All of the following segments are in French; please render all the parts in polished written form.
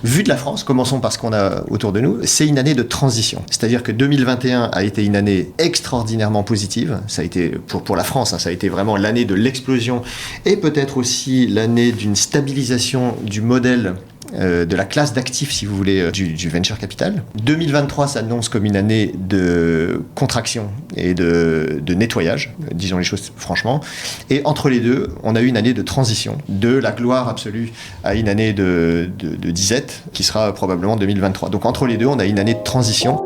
Vu de la France, commençons par ce qu'on a autour de nous, c'est une année de transition. C'est-à-dire que 2021 a été une année extraordinairement positive. Ça a été, pour la France, ça a été vraiment l'année de l'explosion et peut-être aussi l'année d'une stabilisation du modèle de la classe d'actifs, si vous voulez, du venture capital. 2023 s'annonce comme une année de contraction et de nettoyage, disons les choses franchement. Et entre les deux, on a eu une année de transition, de la gloire absolue à une année de disette, qui sera probablement 2023. Donc entre les deux, on a une année de transition.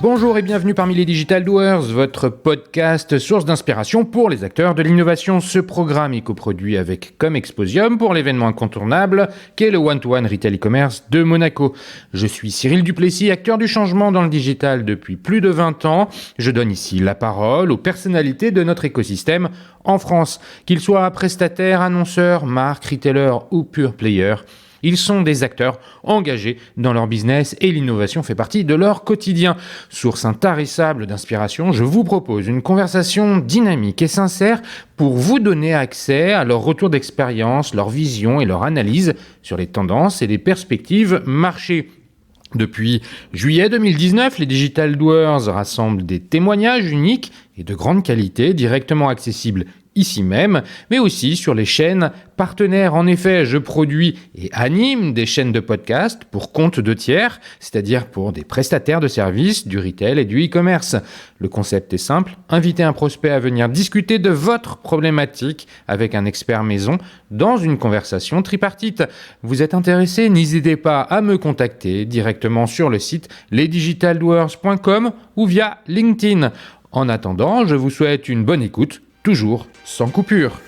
Bonjour et bienvenue parmi les Digital Doers, votre podcast source d'inspiration pour les acteurs de l'innovation. Ce programme est coproduit avec Comexposium pour l'événement incontournable qu'est le One-to-One Retail e-commerce de Monaco. Je suis Cyril Duplessis, acteur du changement dans le digital depuis plus de 20 ans. Je donne ici la parole aux personnalités de notre écosystème en France, qu'ils soient prestataires, annonceurs, marques, retailers ou pure players. Ils sont des acteurs engagés dans leur business et l'innovation fait partie de leur quotidien. Source intarissable d'inspiration, je vous propose une conversation dynamique et sincère pour vous donner accès à leur retour d'expérience, leur vision et leur analyse sur les tendances et les perspectives marché. Depuis juillet 2019, les Digital Doers rassemblent des témoignages uniques et de grande qualité directement accessibles ici même, mais aussi sur les chaînes partenaires. En effet, je produis et anime des chaînes de podcast pour compte de tiers, c'est-à-dire pour des prestataires de services, du retail et du e-commerce. Le concept est simple, inviter un prospect à venir discuter de votre problématique avec un expert maison dans une conversation tripartite. Vous êtes intéressé? N'hésitez pas à me contacter directement sur le site lesdigitaldoers.com ou via LinkedIn. En attendant, je vous souhaite une bonne écoute, toujours sans coupure.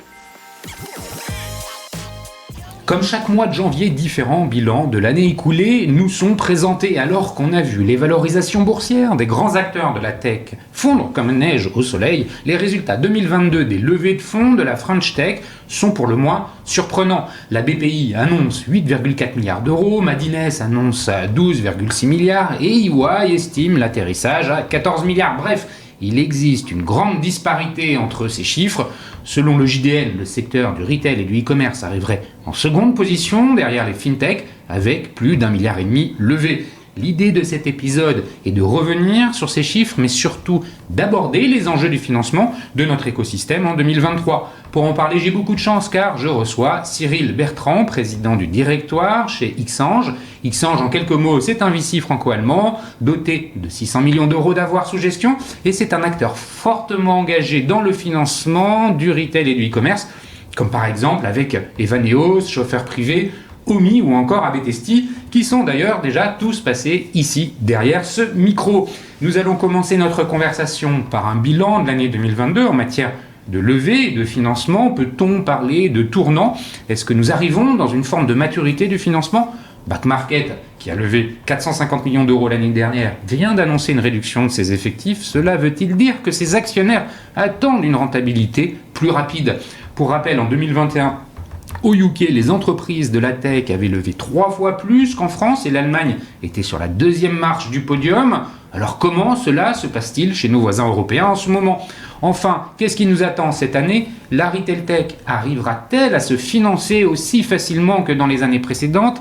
Comme chaque mois de janvier, différents bilans de l'année écoulée nous sont présentés alors qu'on a vu les valorisations boursières des grands acteurs de la tech fondre comme neige au soleil. Les résultats 2022 des levées de fonds de la French Tech sont pour le moins surprenants. La BPI annonce 8,4 milliards d'euros, Madines annonce 12,6 milliards et EY estime l'atterrissage à 14 milliards. Bref, il existe une grande disparité entre ces chiffres. Selon le JDN, le secteur du retail et du e-commerce arriverait en seconde position derrière les fintech avec plus d'1,5 milliard levé. L'idée de cet épisode est de revenir sur ces chiffres, mais surtout d'aborder les enjeux du financement de notre écosystème en 2023. Pour en parler, j'ai beaucoup de chance car je reçois Cyril Bertrand, président du directoire chez Xange. Xange, en quelques mots, c'est un VC franco-allemand doté de 600 millions d'euros d'avoirs sous gestion et c'est un acteur fortement engagé dans le financement du retail et du e-commerce, comme par exemple avec Evaneos, chauffeur privé, Omi ou encore Abetesti, qui sont d'ailleurs déjà tous passés ici, derrière ce micro. Nous allons commencer notre conversation par un bilan de l'année 2022 en matière de levée et de financement. Peut-on parler de tournant? Est-ce que nous arrivons dans une forme de maturité du financement? Back Market, qui a levé 450 millions d'euros l'année dernière, vient d'annoncer une réduction de ses effectifs. Cela veut-il dire que ses actionnaires attendent une rentabilité plus rapide? Pour rappel, en 2021, au UK, les entreprises de la tech avaient levé 3 fois plus qu'en France et l'Allemagne était sur la deuxième marche du podium. Alors comment cela se passe-t-il chez nos voisins européens en ce moment? Enfin, qu'est-ce qui nous attend cette année? La retail tech arrivera-t-elle à se financer aussi facilement que dans les années précédentes?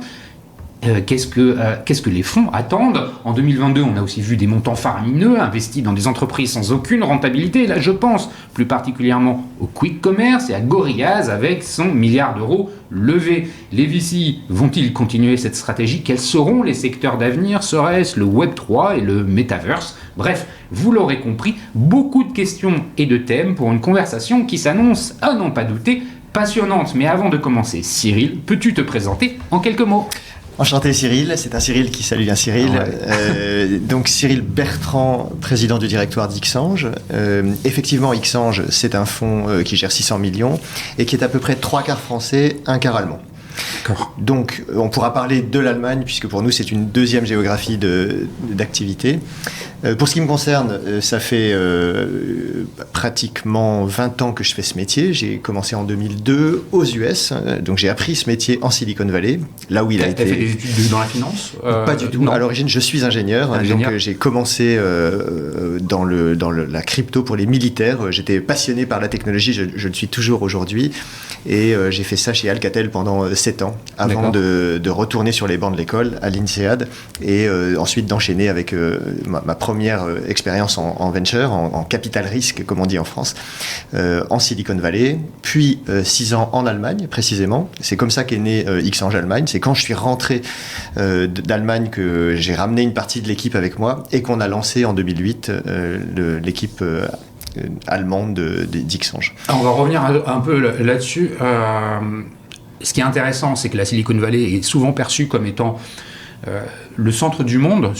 Qu'est-ce que les fonds attendent? En 2022, on a aussi vu des montants faramineux investis dans des entreprises sans aucune rentabilité. Là, je pense plus particulièrement au Quick Commerce et à Gorillaz avec son milliard d'euros levé. Les VC vont-ils continuer cette stratégie? Quels seront les secteurs d'avenir? Serait-ce le Web3 et le Metaverse? Bref, vous l'aurez compris, beaucoup de questions et de thèmes pour une conversation qui s'annonce, à n'en pas douter, passionnante. Mais avant de commencer, Cyril, peux-tu te présenter en quelques mots? Enchanté Cyril, c'est un Cyril qui salue un Cyril. Ouais. Donc Cyril Bertrand, président du directoire d'Xange. Effectivement, Xange, c'est un fonds qui gère 600 millions et qui est à peu près 3/4 français, 1/4 allemand. D'accord. Donc on pourra parler de l'Allemagne puisque pour nous c'est une deuxième géographie d'activité. Pour ce qui me concerne, ça fait pratiquement 20 ans que je fais ce métier. J'ai commencé en 2002 aux US, donc j'ai appris ce métier en Silicon Valley, là où il a été... T'as fait des études dans la finance Pas du tout. Non. À l'origine, je suis ingénieur. Donc j'ai commencé dans la crypto pour les militaires. J'étais passionné par la technologie, je le suis toujours aujourd'hui. Et j'ai fait ça chez Alcatel pendant 7 ans, avant de retourner sur les bancs de l'école à l'INSEAD et ensuite d'enchaîner avec ma première expérience en venture, en capital risque, comme on dit en France, en Silicon Valley, puis 6 ans en Allemagne, précisément. C'est comme ça qu'est né Xange Allemagne. C'est quand je suis rentré d'Allemagne que j'ai ramené une partie de l'équipe avec moi et qu'on a lancé en 2008 l'équipe allemande d'Xange. On va revenir un peu là-dessus. Ce qui est intéressant, c'est que la Silicon Valley est souvent perçue comme étant le centre du monde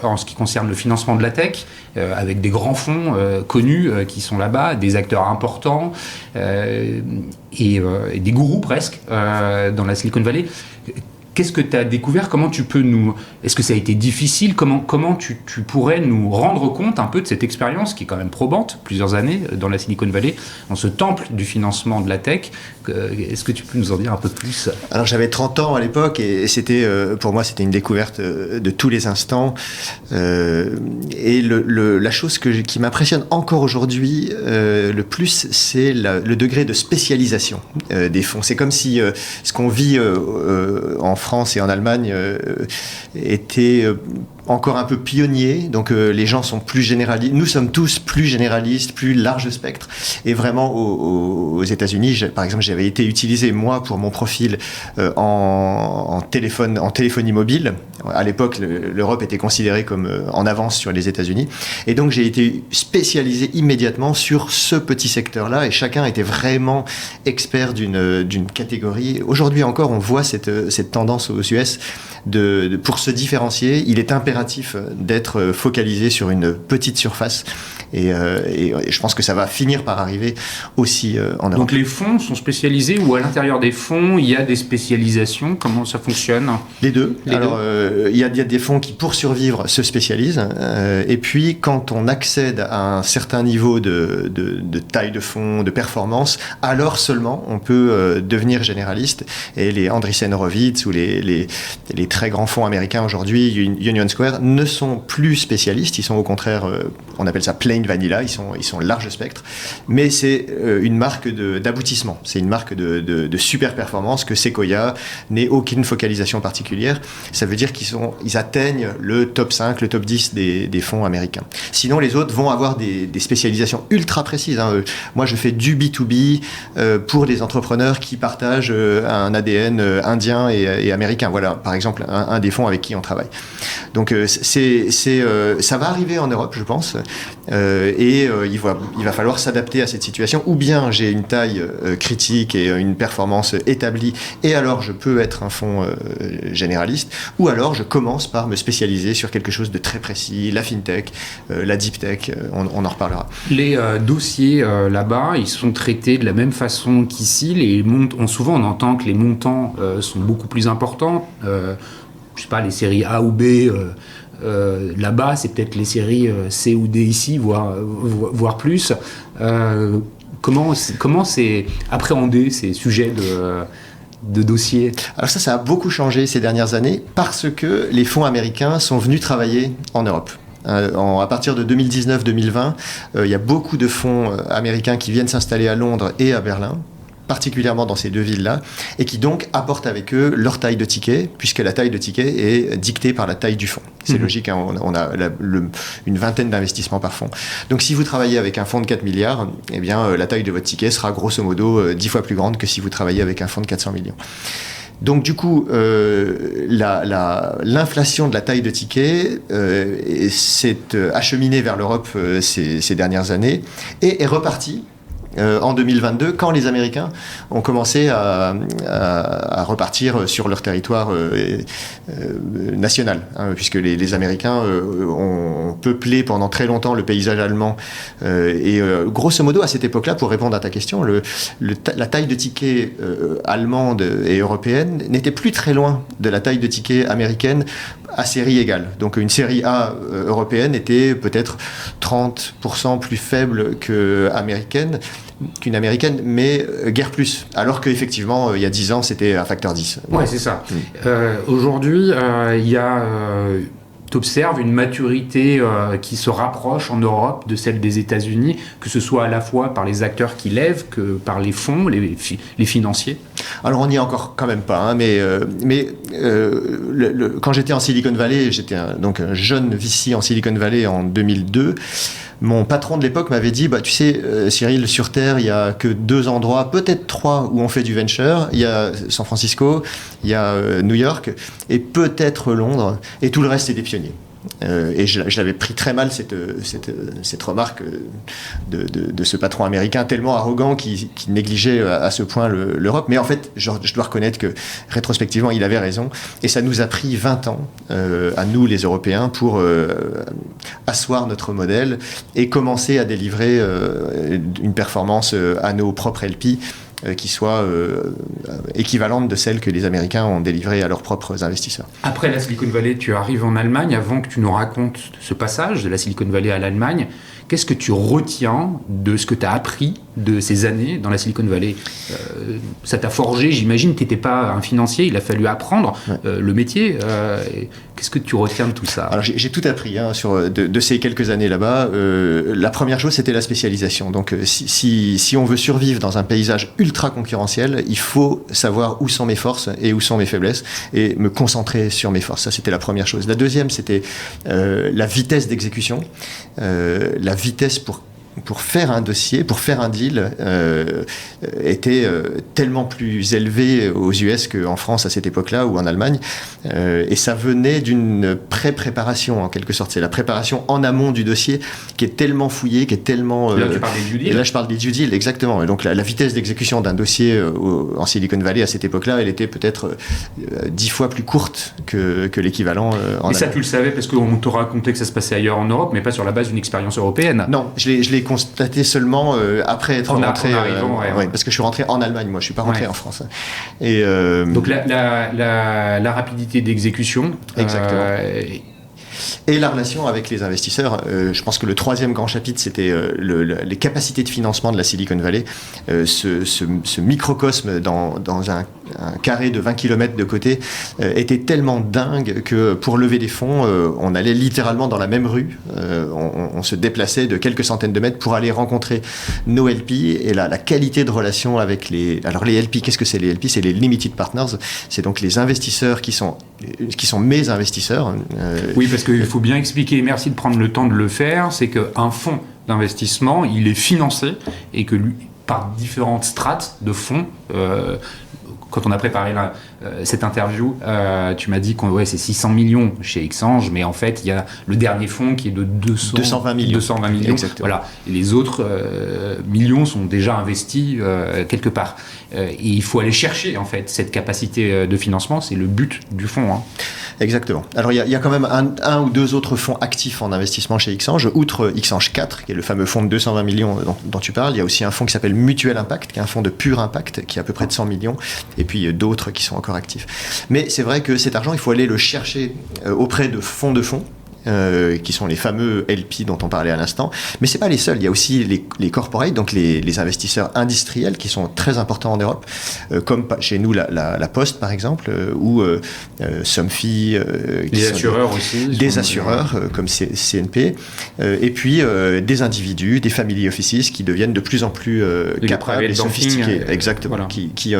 en ce qui concerne le financement de la tech, avec des grands fonds connus qui sont là-bas, des acteurs importants et des gourous presque dans la Silicon Valley. Qu'est-ce que tu as découvert? Comment tu peux nous... Est-ce que ça a été difficile? Comment tu pourrais nous rendre compte un peu de cette expérience qui est quand même probante, plusieurs années dans la Silicon Valley, dans ce temple du financement de la tech? Est-ce que tu peux nous en dire un peu plus? Alors j'avais 30 ans à l'époque et c'était, pour moi, c'était une découverte de tous les instants. Et la chose qui m'impressionne encore aujourd'hui le plus, c'est le degré de spécialisation des fonds. C'est comme si ce qu'on vit en France et en Allemagne était encore un peu pionnier, donc les gens sont plus généralistes, nous sommes tous plus généralistes, plus large spectre, et vraiment aux États-Unis, par exemple, j'avais été utilisé moi pour mon profil en téléphonie mobile. À l'époque, l'Europe était considérée comme en avance sur les États-Unis, et donc j'ai été spécialisé immédiatement sur ce petit secteur-là, et chacun était vraiment expert d'une catégorie. Aujourd'hui encore, on voit cette tendance aux US pour se différencier. Il est impératif d'être focalisé sur une petite surface et je pense que ça va finir par arriver aussi en Europe. Donc les fonds sont spécialisés ou à l'intérieur des fonds il y a des spécialisations? Comment ça fonctionne? Les deux. Alors il y a des fonds qui pour survivre se spécialisent et puis quand on accède à un certain niveau de taille de fonds, de performance, alors seulement on peut devenir généraliste, et les Andreessen Horowitz ou les très grands fonds américains aujourd'hui, Union Square, ne sont plus spécialistes. Ils sont au contraire, on appelle ça plain vanilla, ils sont large spectre, mais c'est une marque d'aboutissement, c'est une marque de super performance que Sequoia n'ait aucune focalisation particulière. Ça veut dire qu'ils atteignent le top 5, le top 10 des fonds américains. Sinon, les autres vont avoir des spécialisations ultra précises. Moi, je fais du B2B pour des entrepreneurs qui partagent un ADN indien et américain. Voilà, par exemple, un des fonds avec qui on travaille. Donc, ça va arriver en Europe, je pense. Et il va falloir s'adapter à cette situation. Ou bien j'ai une taille critique et une performance établie, et alors je peux être un fonds généraliste, ou alors je commence par me spécialiser sur quelque chose de très précis, la fintech, la deep tech, on en reparlera. Les dossiers là-bas, ils sont traités de la même façon qu'ici. Souvent on entend que les montants sont beaucoup plus importants. Je sais pas, les séries A ou B... là-bas, c'est peut-être les séries C ou D ici, voire plus. Comment c'est appréhendé ces sujets de dossiers? Alors ça a beaucoup changé ces dernières années parce que les fonds américains sont venus travailler en Europe. À partir de 2019-2020, il y a beaucoup de fonds américains qui viennent s'installer à Londres et à Berlin, particulièrement dans ces deux villes-là, et qui donc apportent avec eux leur taille de ticket, puisque la taille de ticket est dictée par la taille du fonds. C'est logique, on a une vingtaine d'investissements par fonds. Donc si vous travaillez avec un fonds de 4 milliards, eh bien, la taille de votre ticket sera grosso modo 10 fois plus grande que si vous travaillez avec un fonds de 400 millions. Donc du coup, l'inflation de la taille de ticket s'est acheminée vers l'Europe ces dernières années et est repartie en 2022, quand les Américains ont commencé à repartir sur leur territoire national, puisque les Américains ont peuplé pendant très longtemps le paysage allemand. Et grosso modo, à cette époque-là, pour répondre à ta question, la taille de ticket allemande et européenne n'était plus très loin de la taille de ticket américaine à série égale. Donc une série A européenne était peut-être 30% plus faible qu'une américaine, mais guère plus. Alors qu'effectivement, il y a 10 ans, c'était un facteur 10. Ouais, c'est ça. Aujourd'hui, il y a... t'observes une maturité qui se rapproche en Europe de celle des États-Unis, que ce soit à la fois par les acteurs qui lèvent que par les fonds, les financiers. Alors on n'y est encore quand même pas, quand j'étais en Silicon Valley, j'étais donc un jeune VC en Silicon Valley en 2002. Mon patron de l'époque m'avait dit, tu sais, Cyril, sur Terre, il n'y a que 2 endroits, peut-être 3, où on fait du venture. Il y a San Francisco, il y a New York, et peut-être Londres, et tout le reste, c'est des pionniers. Et je l'avais pris très mal, cette remarque de ce patron américain tellement arrogant qui négligeait à ce point l'Europe. Mais en fait, je dois reconnaître que rétrospectivement, il avait raison. Et ça nous a pris 20 ans, à nous les Européens, pour asseoir notre modèle et commencer à délivrer une performance à nos propres LP qui soit équivalente de celle que les Américains ont délivrée à leurs propres investisseurs. Après la Silicon Valley, tu arrives en Allemagne. Avant que tu nous racontes ce passage de la Silicon Valley à l'Allemagne, qu'est-ce que tu retiens de ce que tu as appris de ces années dans la Silicon Valley? Ça t'a forgé, j'imagine, tu n'étais pas un financier, il a fallu apprendre le métier. Qu'est-ce que tu retiens de tout ça? Alors j'ai tout appris de ces quelques années là-bas. La première chose, c'était la spécialisation. Donc si on veut survivre dans un paysage ultra concurrentiel, il faut savoir où sont mes forces et où sont mes faiblesses et me concentrer sur mes forces. Ça, c'était la première chose. La deuxième, c'était la vitesse d'exécution, la vitesse pour faire un dossier, pour faire un deal, était tellement plus élevé aux US qu'en France à cette époque-là ou en Allemagne. Et ça venait d'une pré-préparation en quelque sorte. C'est la préparation en amont du dossier qui est tellement fouillée, qui est tellement... Là, tu parles des due deals. Et là, je parle des due deals, exactement. Et donc la vitesse d'exécution d'un dossier en Silicon Valley à cette époque-là, elle était peut-être 10 fois plus courte que l'équivalent en Allemagne. Et ça, tu le savais parce qu'on te racontait que ça se passait ailleurs en Europe, mais pas sur la base d'une expérience européenne. Non, je l'ai constaté seulement après être rentré. Parce que je suis rentré en Allemagne, moi, je suis pas rentré en France. Et donc la rapidité d'exécution. Exactement. Et la relation avec les investisseurs. Je pense que le troisième grand chapitre, c'était les capacités de financement de la Silicon Valley. Ce microcosme dans un carré de 20 km de côté était tellement dingue que pour lever des fonds, on allait littéralement dans la même rue. On se déplaçait de quelques centaines de mètres pour aller rencontrer nos LP. Et la qualité de relation avec les... Alors les LP, qu'est-ce que c'est les LP? C'est les Limited Partners. C'est donc les investisseurs qui sont mes investisseurs. Oui, parce qu'il faut bien expliquer, merci de prendre le temps de le faire, c'est qu'un fonds d'investissement, il est financé et que lui, par différentes strates de fonds, quand on a préparé cette interview, tu m'as dit que c'est 600 millions chez Xange, mais en fait, il y a le dernier fonds qui est de 220 millions. Exactement. Voilà. Et les autres millions sont déjà investis quelque part. Et il faut aller chercher, en fait, cette capacité de financement. C'est le but du fonds. Exactement. Alors, il y a quand même un ou deux autres fonds actifs en investissement chez Xange. Outre Xange 4, qui est le fameux fonds de 220 millions dont tu parles, il y a aussi un fonds qui s'appelle Mutuel Impact, qui est un fonds de pur impact, qui est à peu près de 100 millions. Et puis d'autres qui sont encore actifs. Mais c'est vrai que cet argent, il faut aller le chercher auprès de fonds, qui sont les fameux LP dont on parlait à l'instant. Mais c'est pas les seuls. Il y a aussi les corporates, donc les investisseurs industriels qui sont très importants en Europe, comme chez nous la Poste par exemple, ou Somfy. Des assureurs aussi. Des assureurs comme CNP. Et puis des individus, des family offices qui deviennent de plus en plus capables et sophistiqués. Exactement. Voilà. Qui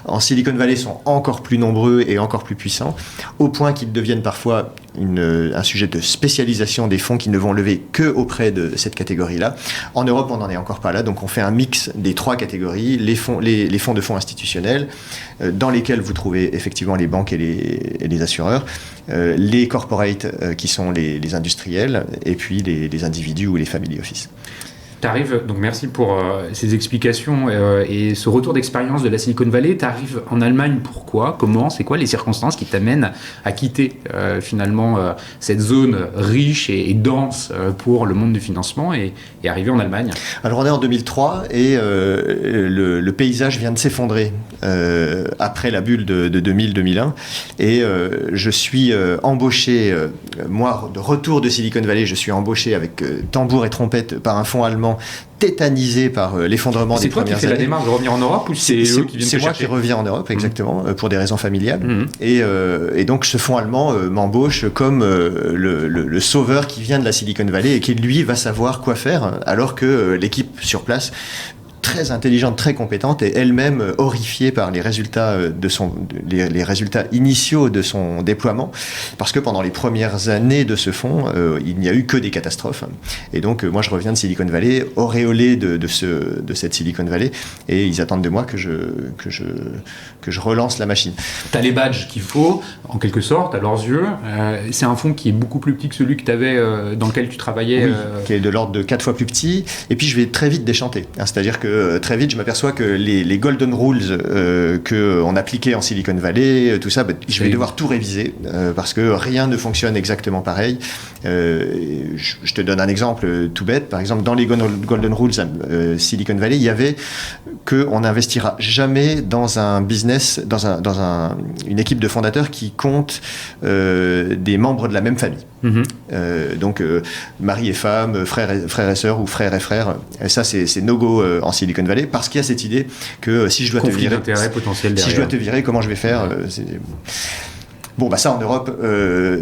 en Silicon Valley sont encore plus nombreux et encore plus puissants, au point qu'ils deviennent parfois un sujet de spécialisation des fonds qui ne vont lever que auprès de cette catégorie-là. En Europe, on n'en est encore pas là, donc on fait un mix des trois catégories, les fonds de fonds institutionnels, dans lesquels vous trouvez effectivement les banques et les assureurs, les corporates qui sont les industriels, et puis les individus ou les family office. Donc merci pour ces explications et ce retour d'expérience de la Silicon Valley. Tu arrives en Allemagne, pourquoi? Comment? C'est quoi les circonstances qui t'amènent à quitter finalement cette zone riche et dense pour le monde du financement et arriver en Allemagne? Alors on est en 2003 et le paysage vient de s'effondrer après la bulle de 2000-2001 et je suis embauché, moi de retour de Silicon Valley, je suis embauché avec tambour et trompette par un fonds allemand tétanisé par l'effondrement des premières années. C'est toi qui fais la démarche de revenir en Europe ou c'est eux qui viennent te chercher? C'est moi qui reviens en Europe, exactement, pour des raisons familiales. Et donc ce fonds allemand m'embauche comme le sauveur qui vient de la Silicon Valley et qui lui va savoir quoi faire, alors que l'équipe sur place, très intelligente, très compétente, et elle-même horrifiée par les résultats les résultats initiaux de son déploiement, parce que pendant les premières années de ce fonds, il n'y a eu que des catastrophes. Et donc moi je reviens de Silicon Valley, auréolé de cette Silicon Valley, et ils attendent de moi que je relance la machine. Tu as les badges qu'il faut, en quelque sorte, à leurs yeux. C'est un fonds qui est beaucoup plus petit que celui que tu avais, dans lequel tu travaillais. Oui, qui est de l'ordre de 4 fois plus petit, et puis je vais très vite déchanter. C'est-à-dire que très vite, je m'aperçois que les golden rules qu'on appliquait en Silicon Valley, tout ça, je vais devoir tout réviser parce que rien ne fonctionne exactement pareil. Je te donne un exemple tout bête. Par exemple, dans les golden rules Silicon Valley, il y avait qu'on n'investira jamais dans un business, dans une équipe de fondateurs qui compte des membres de la même famille. Donc mari et femme, frère et sœur ou frère et frère, ça c'est no-go en Silicon Valley, parce qu'il y a cette idée que si je dois conflit d'intérêt potentiel derrière. Si je dois te virer, comment je vais faire? Bon, ça en Europe,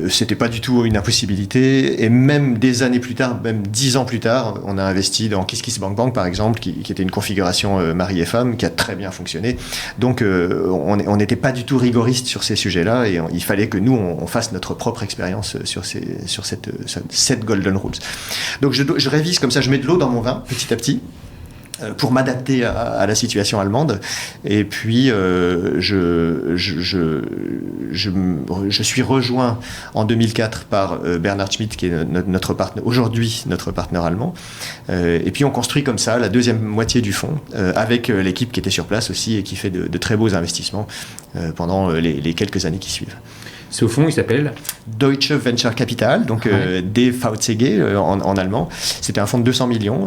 c'était pas du tout une impossibilité, et même des années plus tard, même 10 ans plus tard, on a investi dans KissKissBankBank par exemple, qui était une configuration mari et femme, qui a très bien fonctionné. Donc on n'était pas du tout rigoriste sur ces sujets-là, et il fallait que nous on fasse notre propre expérience sur cette golden rules. Donc je révise comme ça, je mets de l'eau dans mon vin petit à petit, pour m'adapter à la situation allemande. Et puis je suis rejoint en 2004 par Bernhard Schmidt, qui est aujourd'hui notre partenaire allemand. Et puis on construit comme ça la deuxième moitié du fonds, avec l'équipe qui était sur place aussi et qui fait de très beaux investissements pendant les quelques années qui suivent. Ce fonds, il s'appelle Deutsche Venture Capital, donc DVCG en allemand. C'était un fonds de 200 millions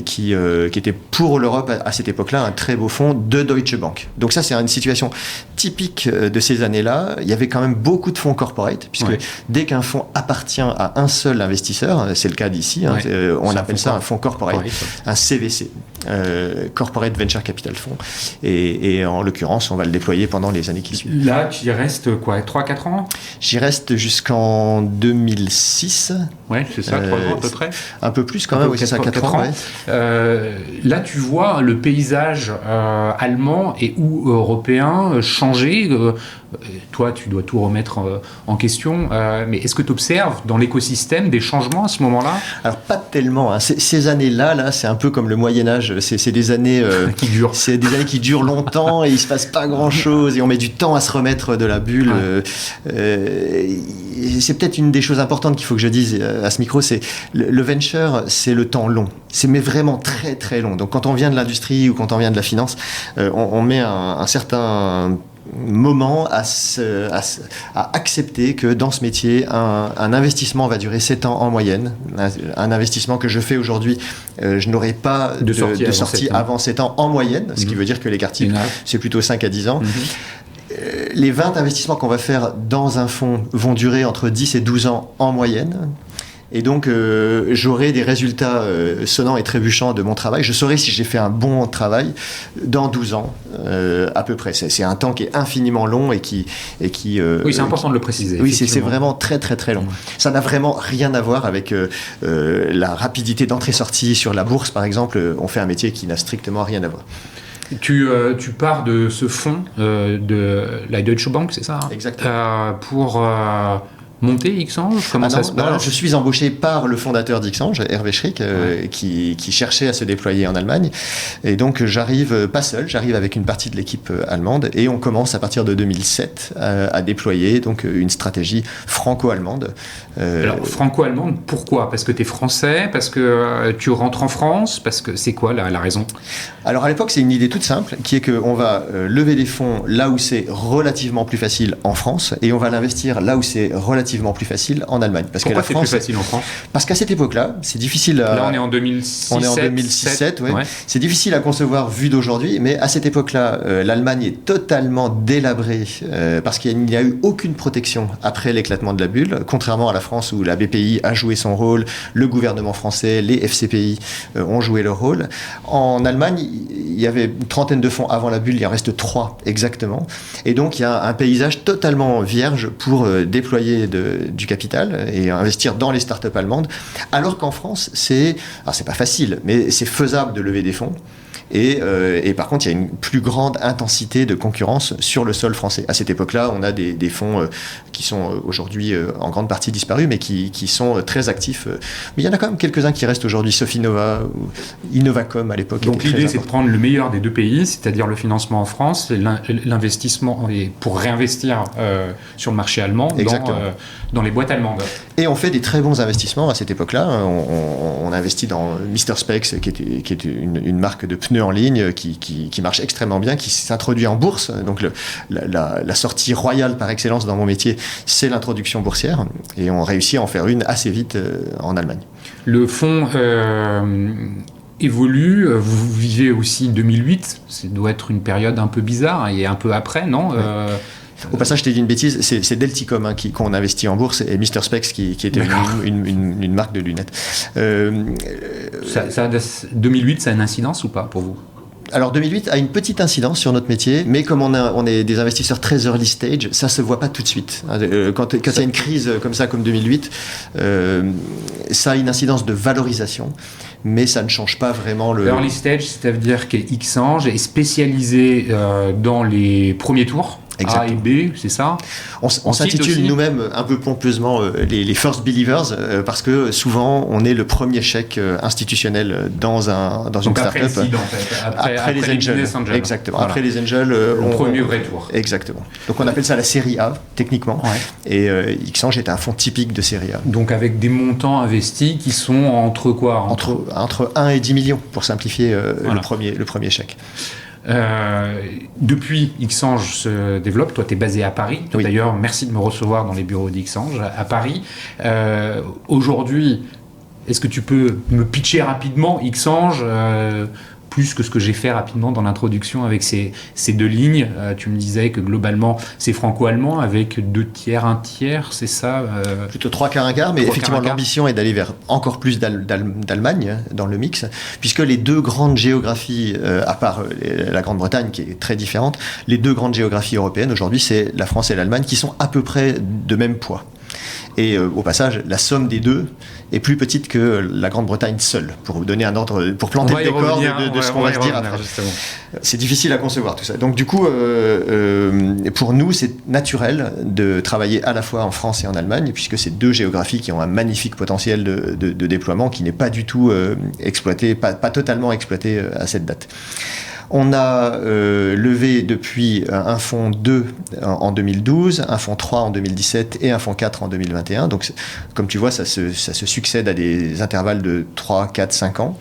qui était pour l'Europe à cette époque-là un très beau fonds de Deutsche Bank. Donc ça, c'est une situation typique de ces années-là. Il y avait quand même beaucoup de fonds corporate, puisque dès qu'un fonds appartient à un seul investisseur, c'est le cas d'ici, on appelle ça un fonds corporate, un CVC, Corporate Venture Capital Fund. Et en l'occurrence, on va le déployer pendant les années qui suivent. Là, tu y restes quoi, 3-4 ans? J'y reste jusqu'en 2006. Ouais, c'est ça, 3 ans à peu près. Un peu plus quand même, oui, c'est ça, 4 ans. Ouais. Là, tu vois le paysage allemand ou européen changer. Toi, tu dois tout remettre en question. Mais est-ce que tu observes dans l'écosystème des changements à ce moment-là? Alors, pas tellement. Hein. Ces années-là, c'est un peu comme le Moyen-Âge. C'est des années qui durent. C'est des années qui durent longtemps et il ne se passe pas grand-chose et on met du temps à se remettre de la bulle. C'est peut-être une des choses importantes qu'il faut que je dise à ce micro, c'est le venture, c'est le temps long. Mais vraiment très très long. Donc quand on vient de l'industrie ou quand on vient de la finance, on met un certain moment à accepter que dans ce métier, un investissement va durer 7 ans en moyenne. Un investissement que je fais aujourd'hui, je n'aurai pas de sortie avant 7 ans en moyenne, ce qui veut dire que l'écart type, c'est plutôt 5 à 10 ans. Les 20 investissements qu'on va faire dans un fonds vont durer entre 10 et 12 ans en moyenne. Et donc, j'aurai des résultats sonnants et trébuchants de mon travail. Je saurai si j'ai fait un bon travail dans 12 ans, à peu près. C'est un temps qui est infiniment long et qui oui, c'est important de le préciser. Oui, c'est vraiment très, très, très long. Ça n'a vraiment rien à voir avec la rapidité d'entrée-sortie sur la bourse, par exemple. On fait un métier qui n'a strictement rien à voir. Tu pars de ce fonds de la Deutsche Bank, c'est ça? Exactement. Pour monter Xange? Comment ça se passe? Non, je suis embauché par le fondateur d'Xange, Hervé Schrick, qui cherchait à se déployer en Allemagne. Et donc j'arrive pas seul, j'arrive avec une partie de l'équipe allemande et on commence à partir de 2007 à déployer donc une stratégie franco-allemande. Alors franco-allemande, pourquoi? Parce que tu es français? Parce que tu rentres en France? Parce que c'est quoi la raison? Alors à l'époque, c'est une idée toute simple qui est qu'on va lever des fonds là où c'est relativement plus facile en France et on va l'investir là où c'est relativement plus facile en Allemagne. Parce Pourquoi que c'est plus facile en France? Parce qu'à cette époque-là, c'est difficile à... Là, on est en 2006. On est en 2007, ouais. C'est difficile à concevoir vu d'aujourd'hui, mais à cette époque-là, l'Allemagne est totalement délabrée parce qu'il n'y a eu aucune protection après l'éclatement de la bulle, contrairement à la France où la BPI a joué son rôle, le gouvernement français, les FCPI ont joué leur rôle. En Allemagne, il y avait une trentaine de fonds avant la bulle, il en reste 3 exactement. Et donc, il y a un paysage totalement vierge pour déployer du capital et investir dans les startups allemandes, alors qu'en France, c'est pas facile, mais c'est faisable de lever des fonds. Et par contre, il y a une plus grande intensité de concurrence sur le sol français. À cette époque-là, on a des fonds qui sont aujourd'hui en grande partie disparus, mais qui sont très actifs. Mais il y en a quand même quelques-uns qui restent aujourd'hui, Sofinova ou Innovacom à l'époque. Donc l'idée, c'est de prendre le meilleur des deux pays, c'est-à-dire le financement en France, l'investissement pour réinvestir sur le marché allemand dans les boîtes allemandes. Et on fait des très bons investissements à cette époque-là. On investit dans Mr. Spex, qui est une marque de pneus en ligne qui marche extrêmement bien, qui s'introduit en bourse. Donc la sortie royale par excellence dans mon métier, c'est l'introduction boursière. Et on réussit à en faire une assez vite en Allemagne. Le fonds évolue. Vous vivez aussi 2008. Ça doit être une période un peu bizarre et un peu après, non? Au passage, je t'ai dit une bêtise, c'est Delticom qu'on investit en bourse et Mr. Spex qui était une marque de lunettes. 2008, ça a une incidence ou pas pour vous? Alors 2008 a une petite incidence sur notre métier, mais comme on est des investisseurs très early stage, ça se voit pas tout de suite. Quand il y a une crise comme ça, comme 2008, ça a une incidence de valorisation, mais ça ne change pas vraiment le... Early stage, c'est-à-dire que Xange est spécialisé dans les premiers tours. Exactement. A et B, c'est ça? On s'intitule nous-mêmes un peu pompeusement les first believers parce que souvent on est le premier chèque institutionnel dans une après startup. Après les angels. Exactement. Voilà. Après les angels, le premier vrai tour. Exactement. Donc on appelle ça la série A techniquement. Ouais. Et Xange est un fonds typique de série A. Donc avec des montants investis qui sont entre quoi? Entre 1 et 10 millions pour simplifier le premier chèque. Depuis, Xange se développe. Toi, tu es basé à Paris. Oui. D'ailleurs, merci de me recevoir dans les bureaux d'Xange à Paris. Aujourd'hui, est-ce que tu peux me pitcher rapidement Xange plus que ce que j'ai fait rapidement dans l'introduction avec ces deux lignes? Tu me disais que globalement, c'est franco-allemand avec 2 tiers, 1 tiers, c'est ça? Plutôt 3 quarts, 1 quart, mais effectivement, l'ambition est d'aller vers encore plus d'Allemagne dans le mix, puisque les 2 grandes géographies, à part la Grande-Bretagne qui est très différente, les 2 grandes géographies européennes aujourd'hui, c'est la France et l'Allemagne qui sont à peu près de même poids. Et au passage, la somme des 2 est plus petite que la Grande-Bretagne seule, pour vous donner un ordre, pour planter le décor de ce qu'on va se dire après. Justement. C'est difficile à concevoir tout ça. Donc du coup, pour nous, c'est naturel de travailler à la fois en France et en Allemagne, puisque c'est 2 géographies qui ont un magnifique potentiel de déploiement qui n'est pas du tout exploité, pas totalement exploité à cette date. On a levé depuis un fonds 2 en 2012, un fonds 3 en 2017 et un fonds 4 en 2021. Donc, comme tu vois, ça se succède à des intervalles de 3, 4, 5 ans.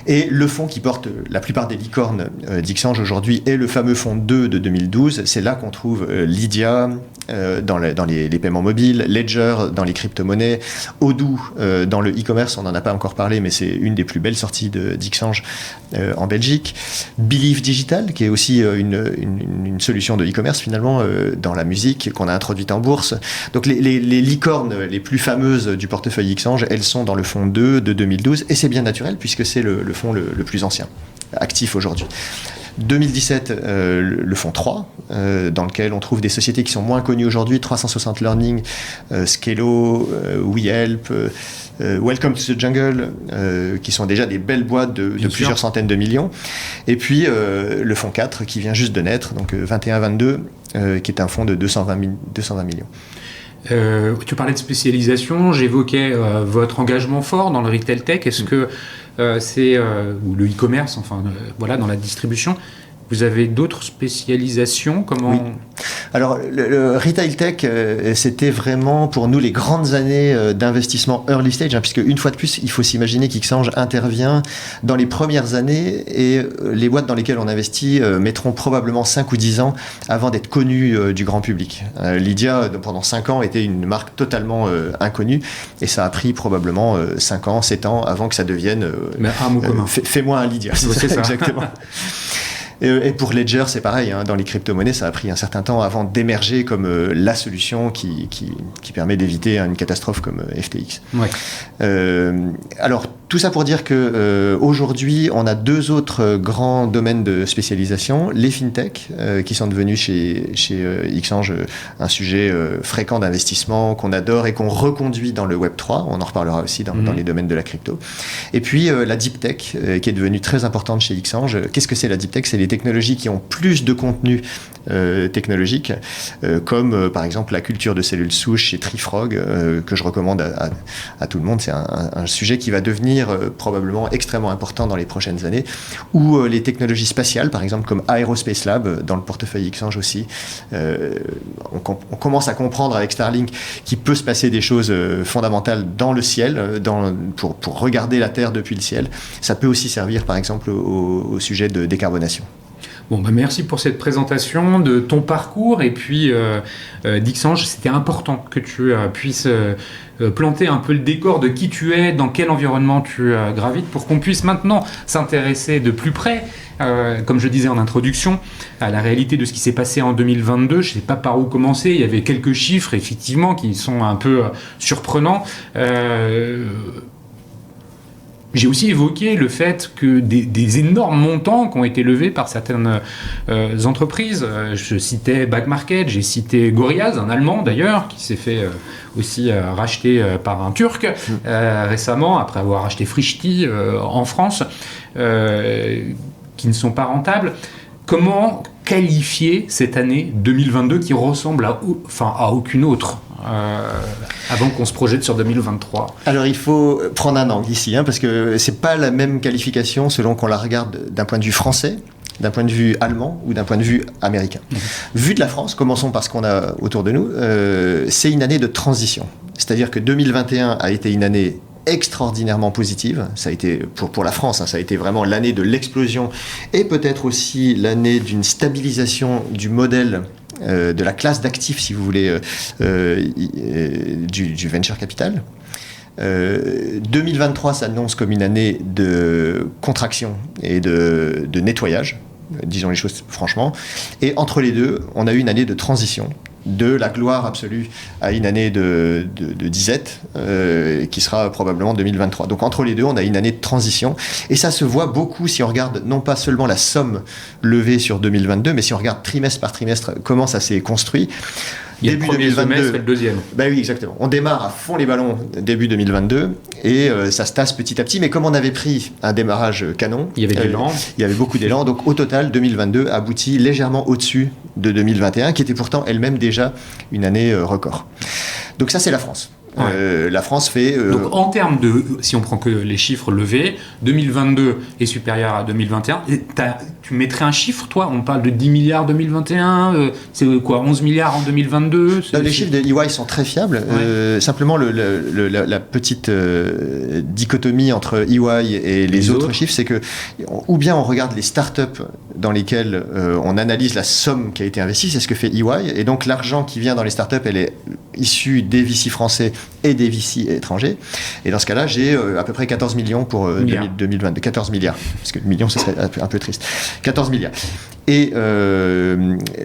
Et le fonds qui porte la plupart des licornes d'Xange aujourd'hui est le fameux fonds 2 de 2012. C'est là qu'on trouve Lydia dans les paiements mobiles, Ledger dans les crypto-monnaies, Odoo dans le e-commerce, on n'en a pas encore parlé, mais c'est une des plus belles sorties d'Xange en Belgique. Believe Digital, qui est aussi une solution de e-commerce finalement dans la musique, qu'on a introduite en bourse. Donc les licornes les plus fameuses du portefeuille Xange, elles sont dans le fonds 2 de 2012, et c'est bien naturel puisque c'est le fonds le plus ancien, actif aujourd'hui. 2017, le fonds 3, dans lequel on trouve des sociétés qui sont moins connues aujourd'hui, 360 Learning, Scalo, WeHelp, Welcome to the Jungle, qui sont déjà des belles boîtes de plusieurs centaines de millions. Et puis le fonds 4 qui vient juste de naître, donc 21-22, qui est un fonds de 220 millions. Tu parlais de spécialisation, j'évoquais votre engagement fort dans le retail tech. Est-ce que ou le e-commerce, voilà, dans la distribution, vous avez d'autres spécialisations? Comment... Oui. Alors, le retail tech, c'était vraiment pour nous les grandes années d'investissement early stage, puisque une fois de plus, il faut s'imaginer qu'Xange intervient dans les premières années et les boîtes dans lesquelles on investit mettront probablement 5 ou 10 ans avant d'être connues du grand public. Lydia, pendant 5 ans, était une marque totalement inconnue et ça a pris probablement 5 ans, 7 ans avant que ça devienne... Mais un mot commun. Fais-moi un Lydia, c'est ça. Exactement. Et pour Ledger, c'est pareil, dans les crypto-monnaies, ça a pris un certain temps avant d'émerger comme la solution qui permet d'éviter une catastrophe comme FTX. Ouais. Alors, tout ça pour dire qu'aujourd'hui, on a 2 autres grands domaines de spécialisation. Les fintech, qui sont devenus chez Xange un sujet fréquent d'investissement, qu'on adore et qu'on reconduit dans le Web3. On en reparlera aussi dans les domaines de la crypto. Et puis, la deep tech, qui est devenue très importante chez Xange. Qu'est-ce que c'est la deep tech? C'est les technologies qui ont plus de contenu technologique, comme par exemple la culture de cellules souches chez Trifrog, que je recommande à tout le monde. C'est un sujet qui va devenir probablement extrêmement important dans les prochaines années, ou les technologies spatiales, par exemple comme Aerospace Lab, dans le portefeuille Xange aussi. On commence à comprendre avec Starlink qu'il peut se passer des choses fondamentales dans le ciel, pour regarder la Terre depuis le ciel. Ça peut aussi servir par exemple au sujet de décarbonation. Bon, merci pour cette présentation de ton parcours et puis d'Xange. C'était important que tu puisses planter un peu le décor de qui tu es, dans quel environnement tu gravites, pour qu'on puisse maintenant s'intéresser de plus près, comme je disais en introduction, à la réalité de ce qui s'est passé en 2022. Je ne sais pas par où commencer. Il y avait quelques chiffres, effectivement, qui sont un peu surprenants. J'ai aussi évoqué le fait que des énormes montants qui ont été levés par certaines entreprises. Je citais Back Market, j'ai cité Gorillaz, un Allemand d'ailleurs, qui s'est fait aussi racheter par un Turc récemment, après avoir racheté Frishti en France, qui ne sont pas rentables. Comment qualifier cette année 2022 qui ressemble à aucune autre avant qu'on se projette sur 2023? Alors il faut prendre un angle ici, parce que c'est pas la même qualification selon qu'on la regarde d'un point de vue français, d'un point de vue allemand ou d'un point de vue américain. Vu de la France, commençons par ce qu'on a autour de nous, c'est une année de transition. C'est-à-dire que 2021 a été une année extraordinairement positive. Ça a été pour la France, ça a été vraiment l'année de l'explosion et peut-être aussi l'année d'une stabilisation du modèle de la classe d'actifs, si vous voulez, du venture capital. 2023 s'annonce comme une année de contraction et de nettoyage, disons les choses franchement. Et entre les deux, on a eu une année de transition, de la gloire absolue à une année de disette, qui sera probablement 2023. Donc entre les deux, on a une année de transition. Et ça se voit beaucoup si on regarde non pas seulement la somme levée sur 2022, mais si on regarde trimestre par trimestre comment ça s'est construit. Il y a début le premier 2022, semestre et le deuxième. Ben oui, exactement. On démarre à fond les ballons début 2022 et ça se tasse petit à petit. Mais comme on avait pris un démarrage canon, il y avait de l'élan. Il y avait beaucoup d'élan. Donc au total, 2022 aboutit légèrement au-dessus de 2021, qui était pourtant elle-même déjà une année record. Donc ça, c'est la France. Ouais. La France fait... Donc en termes de... Si on prend que les chiffres levés, 2022 est supérieur à 2021. Tu mettrais un chiffre, toi? On parle de 10 milliards 2021, c'est quoi, 11 milliards en 2022? Les chiffres de EY sont très fiables. Ouais. Simplement, la petite dichotomie entre EY et les autres chiffres, c'est que ou bien on regarde les startups dans lesquelles on analyse la somme qui a été investie, c'est ce que fait EY, et donc l'argent qui vient dans les startups, elle est issue des VC français et des VC étrangers. Et dans ce cas-là, j'ai à peu près 14 millions pour 2022. 14 milliards, parce que millions, ce serait un peu triste. 14 milliards. Et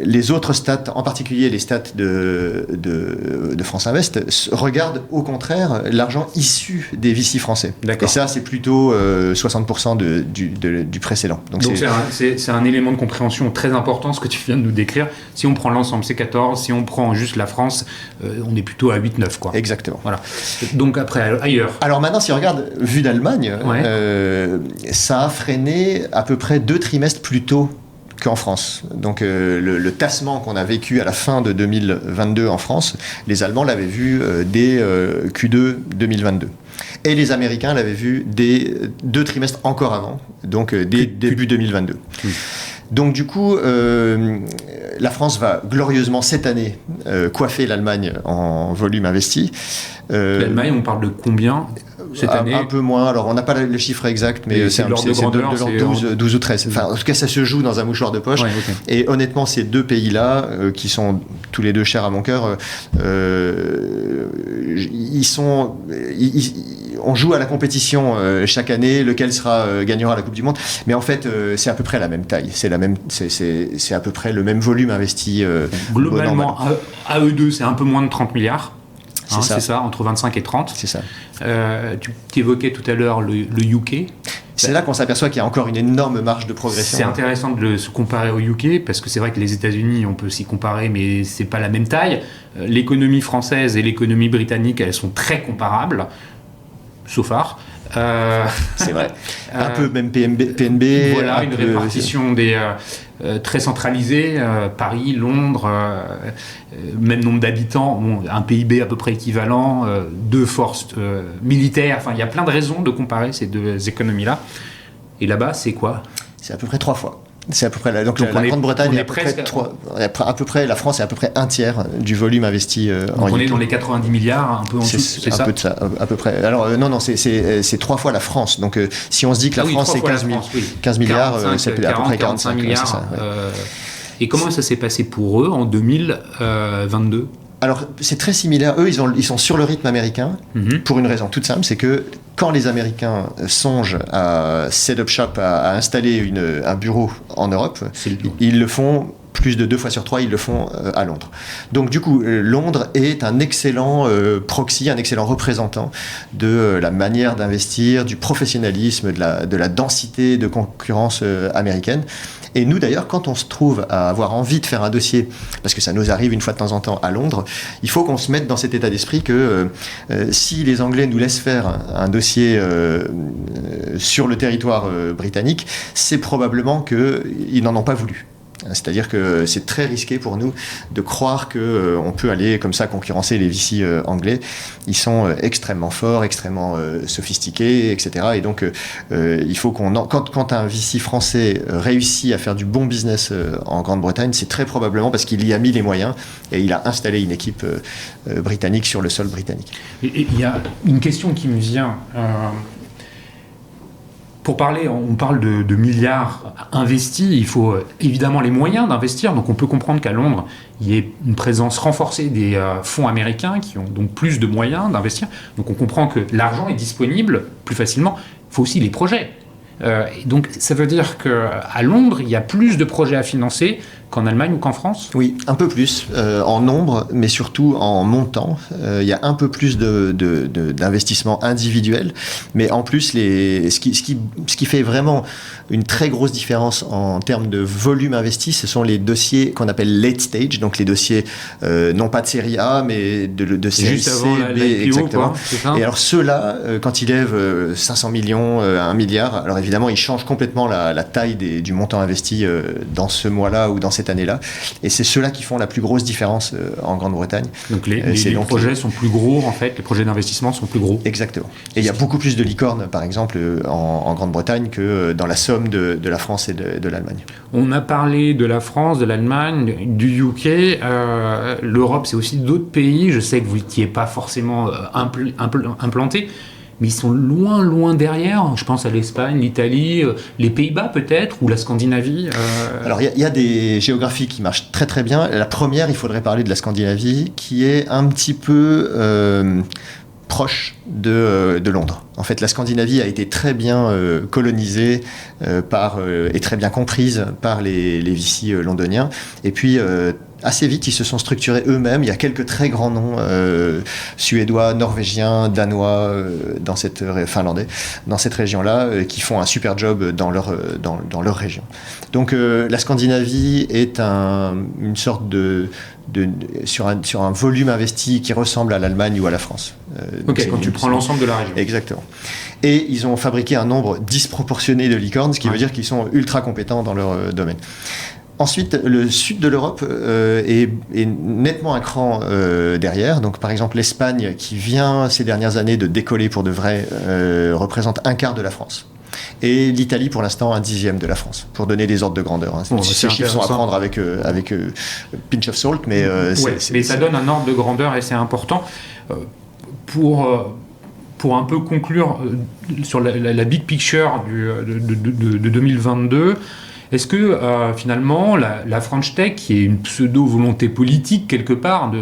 les autres stats, en particulier les stats de France Invest, regardent au contraire l'argent issu des VC français. D'accord. Et ça, c'est plutôt 60% du précédent. Donc c'est un élément de compréhension très important, ce que tu viens de nous décrire. Si on prend l'ensemble, c'est 14. Si on prend juste la France, on est plutôt à 8-9, quoi. Exactement. Voilà. Donc après, ailleurs. Alors maintenant, si on regarde, vu d'Allemagne, ça a freiné à peu près 2 trimestres plus tôt qu'en France. Donc le tassement qu'on a vécu à la fin de 2022 en France, les Allemands l'avaient vu dès Q2 2022. Et les Américains l'avaient vu dès 2 trimestres encore avant, donc dès début 2022. Donc du coup, la France va glorieusement cette année coiffer l'Allemagne en volume investi. L'Allemagne, on parle de combien cette année? Un peu moins, alors on n'a pas le chiffre exact, mais c'est de l'ordre 12 ou 13. Enfin, en tout cas, ça se joue dans un mouchoir de poche. Okay. Et honnêtement, ces 2 pays-là, qui sont tous les 2 chers à mon cœur, on joue à la compétition chaque année, lequel gagnera la Coupe du Monde. Mais en fait, c'est à peu près la même taille. C'est à peu près le même volume investi. Globalement, à eux deux, c'est un peu moins de 30 milliards. C'est ça, entre 25 et 30. C'est ça. Tu évoquais tout à l'heure le UK. C'est là qu'on s'aperçoit qu'il y a encore une énorme marge de progression. C'est intéressant de se comparer au UK, parce que c'est vrai que les États-Unis, on peut s'y comparer, mais c'est pas la même taille. L'économie française et l'économie britannique, elles sont très comparables, so far. C'est vrai. Un peu même PNB. Voilà, une répartition très centralisée. Paris, Londres, même nombre d'habitants, un PIB à peu près équivalent, 2 forces militaires. Enfin, il y a plein de raisons de comparer ces 2 économies-là. Et là-bas, c'est quoi? C'est à peu près 3 fois. C'est à peu près donc la Grande-Bretagne est à peu près la France est à peu près un tiers du volume investi en UK. On est dans les 90 milliards, un peu en dessous, c'est ça? Un peu de ça, à peu près. Alors non, c'est 3 fois la France. Donc si on se dit que la France c'est 15 milliards, ça peut être à peu près 45 milliards. Ça, Et comment ça s'est passé pour eux en 2022? Alors, c'est très similaire. Eux, ils sont sur le rythme américain pour une raison toute simple, c'est que quand les Américains songent à set up shop, à installer un bureau en Europe, ils le font plus de 2 fois sur 3, ils le font à Londres. Donc du coup, Londres est un excellent proxy, un excellent représentant de la manière d'investir, du professionnalisme, de la densité de concurrence américaine. Et nous d'ailleurs, quand on se trouve à avoir envie de faire un dossier, parce que ça nous arrive une fois de temps en temps à Londres, il faut qu'on se mette dans cet état d'esprit que si les Anglais nous laissent faire un dossier sur le territoire britannique, c'est probablement qu'ils n'en ont pas voulu. C'est-à-dire que c'est très risqué pour nous de croire qu'on peut aller comme ça concurrencer les VC anglais. Ils sont extrêmement forts, extrêmement sophistiqués, etc. Et donc, il faut quand un VC français réussit à faire du bon business en Grande-Bretagne, c'est très probablement parce qu'il y a mis les moyens et il a installé une équipe britannique sur le sol britannique. Il y a une question qui me vient... Pour parler, on parle de milliards investis, il faut évidemment les moyens d'investir, donc on peut comprendre qu'à Londres, il y ait une présence renforcée des fonds américains qui ont donc plus de moyens d'investir, donc on comprend que l'argent est disponible plus facilement, il faut aussi les projets. Et donc ça veut dire qu'à Londres, il y a plus de projets à financer qu'en Allemagne ou qu'en France? Oui, un peu plus en nombre, mais surtout en montant. Il y a un peu plus d'investissement individuel, mais en plus, ce qui fait vraiment une très grosse différence en termes de volume investi, ce sont les dossiers qu'on appelle late stage, donc les dossiers non pas de série A, mais de série C, B, exactement. Et alors ceux-là, quand ils lèvent 500 millions, 1 milliard, alors évidemment, ils changent complètement la taille du montant investi dans ce mois-là ou dans cette année-là. Et c'est ceux-là qui font la plus grosse différence en Grande-Bretagne. Donc les projets sont plus gros, en fait, les projets d'investissement sont plus gros. Exactement. Et il y a beaucoup plus de licornes, par exemple, en Grande-Bretagne que dans la somme de la France et de l'Allemagne. On a parlé de la France, de l'Allemagne, du UK. L'Europe, c'est aussi d'autres pays. Je sais que vous n'y êtes pas forcément implanté, mais ils sont loin derrière. Je pense à l'Espagne, l'Italie, les Pays-Bas peut-être, ou la Scandinavie. Alors il y a des géographies qui marchent très très bien. La première, il faudrait parler de la Scandinavie, qui est un petit peu proche de Londres. En fait, la Scandinavie a été très bien colonisée et très bien comprise par les VC londoniens. Et puis assez vite, ils se sont structurés eux-mêmes. Il y a quelques très grands noms suédois, norvégiens, danois, finlandais, dans cette région-là, qui font un super job dans leur région. Donc la Scandinavie est une sorte de sur un volume investi qui ressemble à l'Allemagne ou à la France. Ok, quand tu prends l'ensemble de la région. Exactement. Et ils ont fabriqué un nombre disproportionné de licornes, ce qui veut dire qu'ils sont ultra compétents dans leur domaine. Ensuite, le sud de l'Europe est nettement un cran derrière. Donc, par exemple, l'Espagne, qui vient ces dernières années de décoller pour de vrai, représente un quart de la France. Et l'Italie, pour l'instant, un dixième de la France, pour donner des ordres de grandeur. Hein. Ces chiffres sont à prendre avec pinch of salt, mais... mais ça donne un ordre de grandeur et c'est important. Pour un peu conclure sur la big picture de 2022, est-ce que finalement la French Tech, qui est une pseudo-volonté politique quelque part,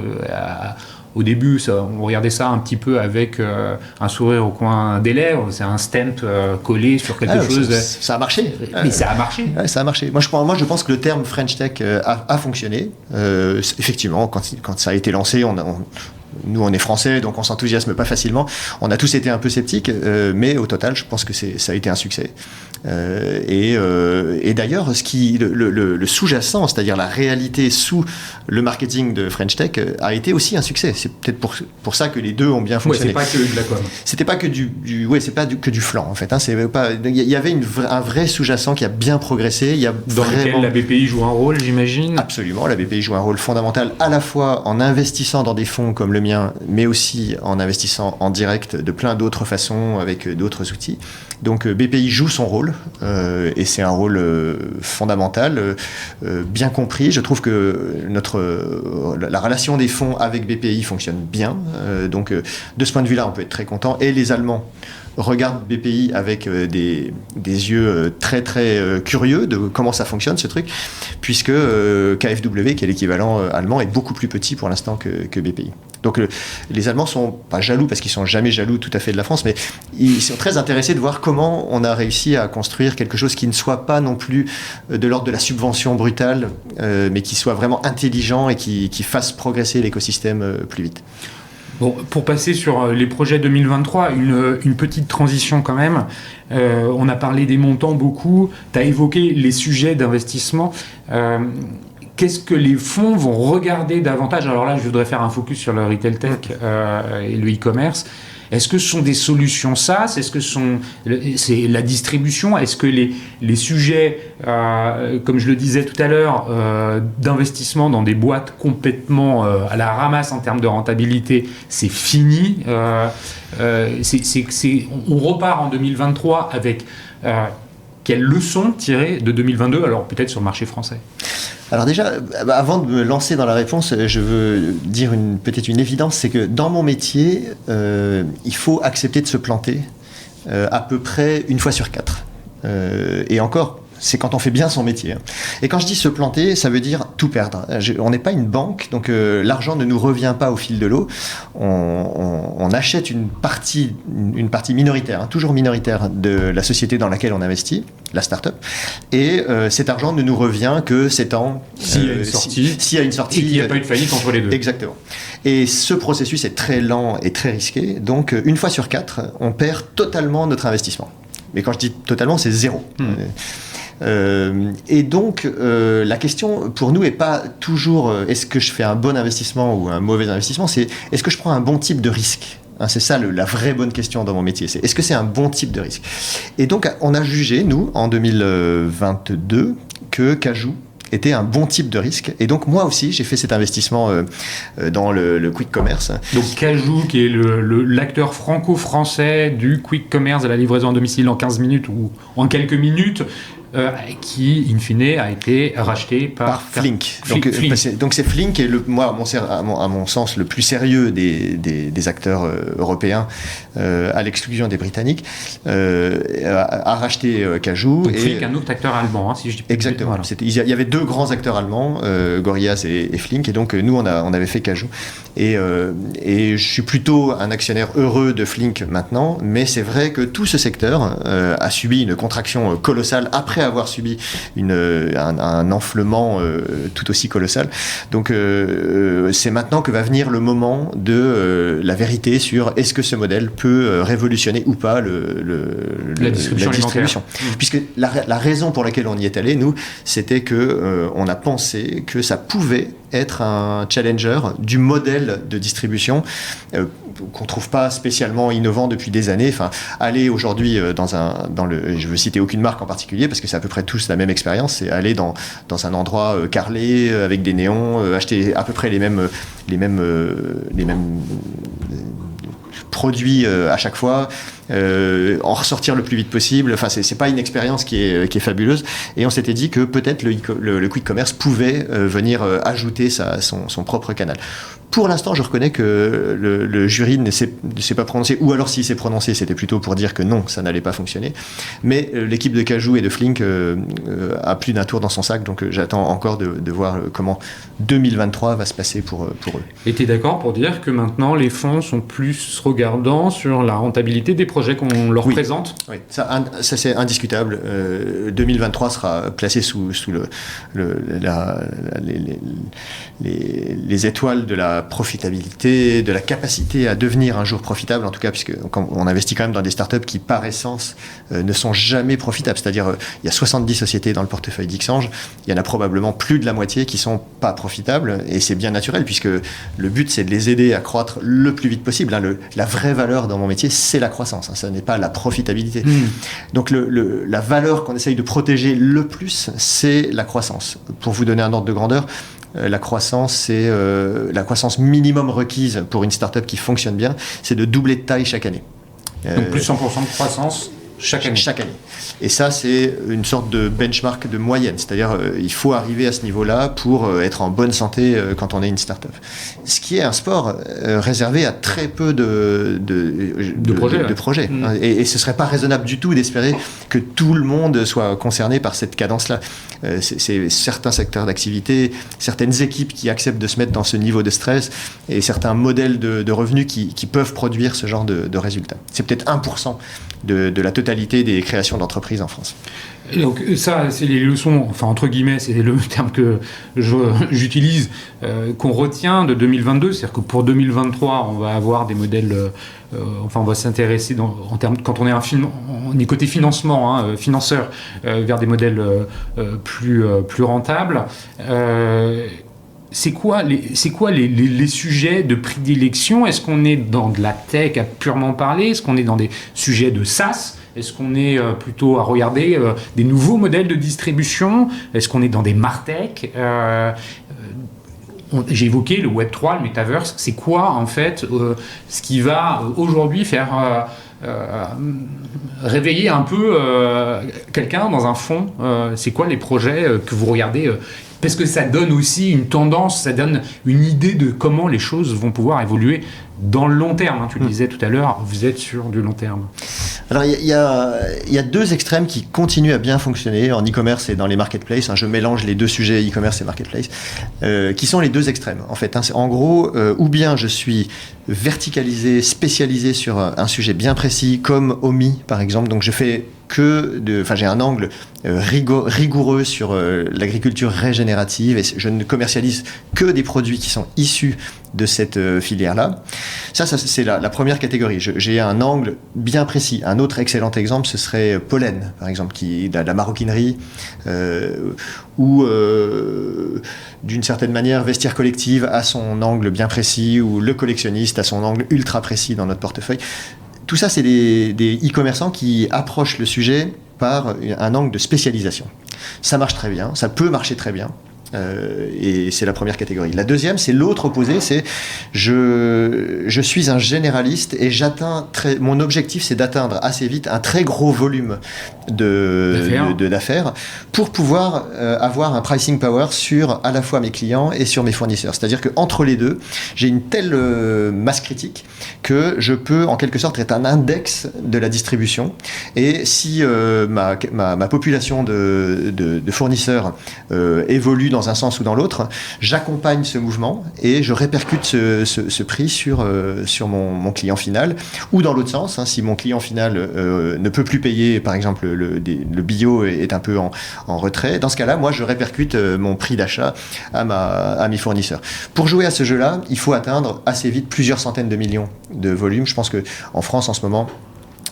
au début on regardait ça un petit peu avec un sourire au coin des lèvres, c'est un stamp collé sur quelque chose. Ça a marché. Mais ça a marché. Ouais, ça a marché. Moi je pense que le terme French Tech a fonctionné. Effectivement, quand ça a été lancé, nous, on est français, donc on s'enthousiasme pas facilement. On a tous été un peu sceptiques, mais au total, je pense que ça a été un succès. Et d'ailleurs, le sous-jacent, c'est-à-dire la réalité sous le marketing de French Tech, a été aussi un succès. C'est peut-être pour ça que les deux ont bien fonctionné. Ouais, c'est pas que de la com. C'était pas que que du flan en fait. Hein. Il y avait un vrai sous-jacent qui a bien progressé. Dans lequel la BPI joue un rôle, j'imagine. Absolument, la BPI joue un rôle fondamental à la fois en investissant dans des fonds comme le mien, mais aussi en investissant en direct de plein d'autres façons avec d'autres outils. Donc BPI joue son rôle et c'est un rôle fondamental, bien compris. Je trouve que la relation des fonds avec BPI fonctionne bien. Donc de ce point de vue-là, on peut être très content. Et les Allemands regardent BPI avec des yeux très très curieux de comment ça fonctionne ce truc, puisque KfW, qui est l'équivalent allemand, est beaucoup plus petit pour l'instant que BPI. Donc les Allemands sont pas jaloux parce qu'ils sont jamais jaloux tout à fait de la France, mais ils sont très intéressés de voir comment on a réussi à construire quelque chose qui ne soit pas non plus de l'ordre de la subvention brutale, mais qui soit vraiment intelligent et qui fasse progresser l'écosystème plus vite. Bon, pour passer sur les projets 2023, une petite transition quand même. On a parlé des montants beaucoup, tu as évoqué les sujets d'investissement. Qu'est-ce que les fonds vont regarder davantage ? Alors là, je voudrais faire un focus sur le retail tech et le e-commerce. Est-ce que ce sont des solutions SaaS ? Est-ce que c'est la distribution ? Est-ce que les sujets, comme je le disais tout à l'heure, d'investissement dans des boîtes complètement à la ramasse en termes de rentabilité, c'est fini ? On repart en 2023 avec quelles leçons tirer de 2022 ? Alors peut-être sur le marché français. Alors déjà, avant de me lancer dans la réponse, je veux dire peut-être une évidence, c'est que dans mon métier, il faut accepter de se planter à peu près une fois sur 4. Et encore, c'est quand on fait bien son métier. Et quand je dis se planter, ça veut dire tout perdre. On n'est pas une banque, donc l'argent ne nous revient pas au fil de l'eau. On achète une partie minoritaire, toujours minoritaire, de la société dans laquelle on investit, la start-up. Et cet argent ne nous revient que 7 ans. S'il y a une sortie. S'il y a une sortie. Et qu'il n'y a pas eu de faillite entre les deux. Exactement. Et ce processus est très lent et très risqué. Donc, une fois sur 4, on perd totalement notre investissement. Mais quand je dis totalement, c'est 0. Et donc, la question pour nous n'est pas toujours est-ce que je fais un bon investissement ou un mauvais investissement, c'est est-ce que je prends un bon type de risque. C'est ça la vraie bonne question dans mon métier, c'est est-ce que c'est un bon type de risque. Et donc, on a jugé, nous, en 2022, que Cajoo était un bon type de risque. Et donc, moi aussi, j'ai fait cet investissement dans le quick commerce. Donc, Cajoo, qui est l'acteur franco-français du quick commerce, de la livraison à domicile en 15 minutes ou en quelques minutes, qui, in fine, a été racheté par Flink. Flink. Donc c'est Flink qui est, à mon sens, le plus sérieux des acteurs européens, à l'exclusion des Britanniques, a racheté Cajoo. Donc Flink, un autre acteur allemand, si je dis pas. Exactement. Voilà. Il y avait deux grands acteurs allemands, Gorillaz et Flink, et donc nous, on avait fait Cajoo. Et je suis plutôt un actionnaire heureux de Flink maintenant, mais c'est vrai que tout ce secteur a subi une contraction colossale après après avoir subi un enflement tout aussi colossal. Donc c'est maintenant que va venir le moment de la vérité sur est-ce que ce modèle peut révolutionner ou pas la distribution. Puisque la raison pour laquelle on y est allé, nous, c'était que on a pensé que ça pouvait être un challenger du modèle de distribution qu'on trouve pas spécialement innovant depuis des années. Enfin, aller aujourd'hui je veux citer aucune marque en particulier parce que c'est à peu près tous la même expérience, c'est aller dans un endroit carrelé avec des néons, acheter à peu près les mêmes produits à chaque fois, en ressortir le plus vite possible. Enfin, c'est pas une expérience qui est fabuleuse. Et on s'était dit que peut-être le quick commerce pouvait venir ajouter son propre canal. Pour l'instant, je reconnais que le jury ne s'est pas prononcé, ou alors s'il s'est prononcé, c'était plutôt pour dire que non, ça n'allait pas fonctionner. Mais l'équipe de Cajoo et de Flink a plus d'un tour dans son sac, donc j'attends encore de voir comment 2023 va se passer pour eux. Et tu es d'accord pour dire que maintenant, les fonds sont plus regardants sur la rentabilité des projets qu'on leur présente ? Oui, ça c'est indiscutable. 2023 sera placé sous les étoiles de la profitabilité, de la capacité à devenir un jour profitable, en tout cas, puisque on investit quand même dans des startups qui, par essence, ne sont jamais profitables. C'est-à-dire, il y a 70 sociétés dans le portefeuille d'Xange, il y en a probablement plus de la moitié qui sont pas profitables, et c'est bien naturel, puisque le but, c'est de les aider à croître le plus vite possible. La vraie valeur dans mon métier, c'est la croissance, ça n'est pas la profitabilité. Donc, la valeur qu'on essaye de protéger le plus, c'est la croissance. Pour vous donner un ordre de grandeur, la croissance, c'est la croissance minimum requise pour une start-up qui fonctionne bien, c'est de doubler de taille chaque année. Donc plus 100% de croissance chaque année. Chaque année. Et ça, c'est une sorte de benchmark de moyenne. C'est-à-dire, il faut arriver à ce niveau-là pour être en bonne santé quand on est une start-up. Ce qui est un sport réservé à très peu de projets. Et ce ne serait pas raisonnable du tout d'espérer que tout le monde soit concerné par cette cadence-là. C'est certains secteurs d'activité, certaines équipes qui acceptent de se mettre dans ce niveau de stress et certains modèles de revenus qui peuvent produire ce genre de résultats. C'est peut-être 1% de la totalité des créations d'entreprises en France. Et donc ça, c'est les leçons, enfin entre guillemets, c'est le terme que j'utilise, qu'on retient de 2022, c'est-à-dire que pour 2023, on va avoir des modèles, on va s'intéresser en termes, quand on est côté financement, financeur, vers des modèles plus rentables. C'est quoi les sujets de prédilection ? Est-ce qu'on est dans de la tech à purement parler ? Est-ce qu'on est dans des sujets de SaaS ? Est-ce qu'on est plutôt à regarder des nouveaux modèles de distribution ? Est-ce qu'on est dans des martech ? J'ai évoqué le Web3, le Metaverse. C'est quoi, en fait, ce qui va aujourd'hui faire réveiller un peu quelqu'un dans un fond ? C'est quoi les projets que vous regardez ? Parce que ça donne aussi une tendance, ça donne une idée de comment les choses vont pouvoir évoluer dans le long terme. Tu le disais tout à l'heure, vous êtes sur du long terme. Alors, il y a deux extrêmes qui continuent à bien fonctionner en e-commerce et dans les marketplaces. Je mélange les deux sujets, e-commerce et marketplace, qui sont les deux extrêmes. En fait, en gros, ou bien je suis verticalisé, spécialisé sur un sujet bien précis, comme Omi, par exemple. Donc, je fais j'ai un angle rigoureux sur l'agriculture régénérative et je ne commercialise que des produits qui sont issus de cette filière-là. Ça c'est la première catégorie. J'ai un angle bien précis. Un autre excellent exemple, ce serait Pollen, par exemple, qui est de la maroquinerie ou d'une certaine manière, Vestiaire Collective a son angle bien précis ou le collectionniste a son angle ultra précis dans notre portefeuille. Tout ça, c'est des e-commerçants qui approchent le sujet par un angle de spécialisation. Ça marche très bien, ça peut marcher très bien. Et c'est la première catégorie. La deuxième, c'est l'autre opposé, c'est je suis un généraliste et mon objectif, c'est d'atteindre assez vite un très gros volume d'affaires pour pouvoir avoir un pricing power sur à la fois mes clients et sur mes fournisseurs. C'est-à-dire qu'entre les deux, j'ai une telle masse critique que je peux en quelque sorte être un index de la distribution. Et si ma population de fournisseurs évolue dans dans un sens ou dans l'autre, j'accompagne ce mouvement et je répercute ce prix sur mon client final, ou dans l'autre sens, si mon client final ne peut plus payer, par exemple le bio est un peu en retrait, dans ce cas-là, moi je répercute mon prix d'achat à mes fournisseurs. Pour jouer à ce jeu-là, il faut atteindre assez vite plusieurs centaines de millions de volumes. Je pense qu'en France en ce moment,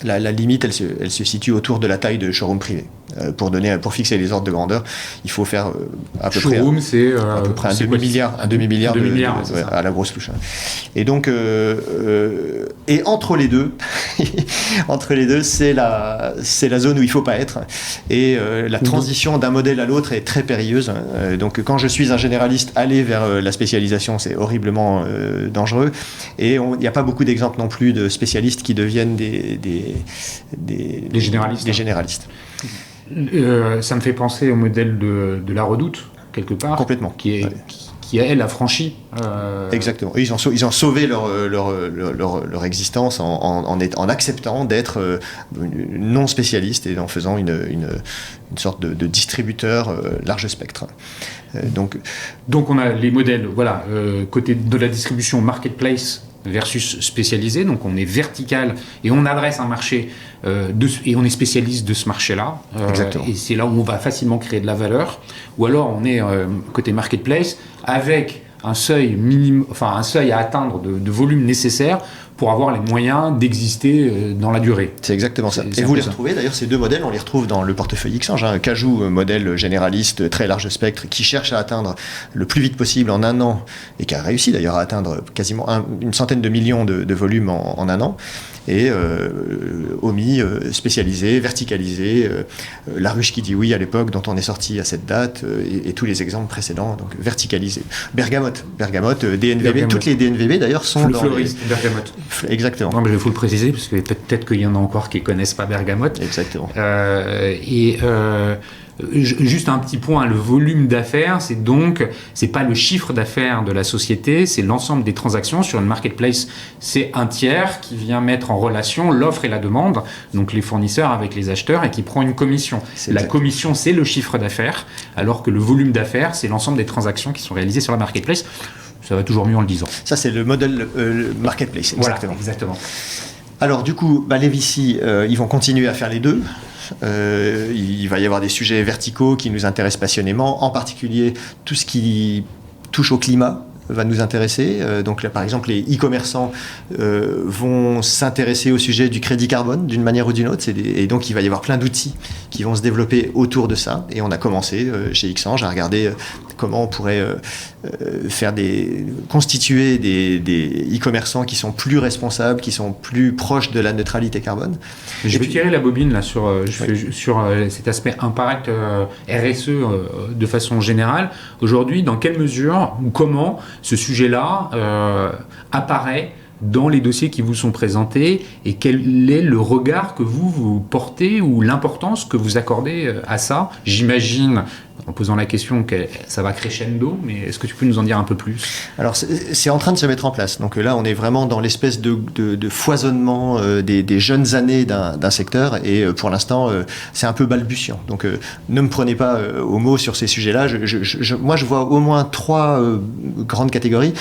la limite, elle se situe autour de la taille de showroom privé. Pour fixer les ordres de grandeur, il faut faire à peu près un demi-milliard à la grosse louche. Et donc, et entre les deux, c'est la zone où il ne faut pas être. Et la transition d'un modèle à l'autre est très périlleuse. Donc, quand je suis un généraliste, aller vers la spécialisation, c'est horriblement dangereux. Et il n'y a pas beaucoup d'exemples non plus de spécialistes qui deviennent des généralistes. Ça me fait penser au modèle de la Redoute, quelque part. Complètement. Qui elle, a franchi. Exactement. Ils ont sauvé leur existence en acceptant d'être non spécialistes et en faisant une sorte de distributeur large spectre. Donc on a les modèles, côté de la distribution marketplace versus spécialisé, donc on est vertical et on adresse un marché et on est spécialiste de ce marché-là. Et c'est là où on va facilement créer de la valeur. Ou alors on est côté marketplace avec un seuil à atteindre de volume nécessaire pour avoir les moyens d'exister dans la durée. C'est exactement ça. Et vous les retrouvez, d'ailleurs, ces deux modèles, on les retrouve dans le portefeuille Xange. Cajoo, modèle généraliste, très large spectre, qui cherche à atteindre le plus vite possible en un an, et qui a réussi d'ailleurs à atteindre quasiment une centaine de millions de volumes en un an. Et OMI, spécialisé, verticalisé, La Ruche qui dit oui à l'époque, dont on est sorti à cette date, et tous les exemples précédents, donc verticalisé. Bergamote, DNVB, toutes les DNVB d'ailleurs sont dans Bergamote. Exactement. Non, mais il faut le préciser, parce que peut-être qu'il y en a encore qui ne connaissent pas Bergamote. Exactement. Juste un petit point, le volume d'affaires, c'est pas le chiffre d'affaires de la société, c'est l'ensemble des transactions. Sur une marketplace, c'est un tiers qui vient mettre en relation l'offre et la demande, donc les fournisseurs avec les acheteurs, et qui prend une commission. La commission, c'est le chiffre d'affaires, alors que le volume d'affaires, c'est l'ensemble des transactions qui sont réalisées sur la marketplace. Ça va toujours mieux en le disant. Ça, c'est le modèle marketplace. Exactement. Voilà, exactement. Alors, du coup, les VC, ils vont continuer à faire les deux. Il va y avoir des sujets verticaux qui nous intéressent passionnément, en particulier tout ce qui touche au climat va nous intéresser. Donc là, par exemple, les e-commerçants vont s'intéresser au sujet du crédit carbone d'une manière ou d'une autre. Et donc, il va y avoir plein d'outils qui vont se développer autour de ça. Et on a commencé chez Xange à regarder comment on pourrait constituer des e-commerçants qui sont plus responsables, qui sont plus proches de la neutralité carbone. Je vais tirer la bobine là sur cet aspect impact RSE de façon générale. Aujourd'hui, dans quelle mesure ou comment ce sujet-là apparaît dans les dossiers qui vous sont présentés, et quel est le regard que vous portez ou l'importance que vous accordez à ça? J'imagine, en posant la question, que ça va crescendo, mais est-ce que tu peux nous en dire un peu plus? Alors, c'est en train de se mettre en place. Donc là, on est vraiment dans l'espèce de foisonnement des jeunes années d'un secteur, et pour l'instant, c'est un peu balbutiant. Donc, ne me prenez pas au mot sur ces sujets-là. Moi, je vois au moins trois grandes catégories.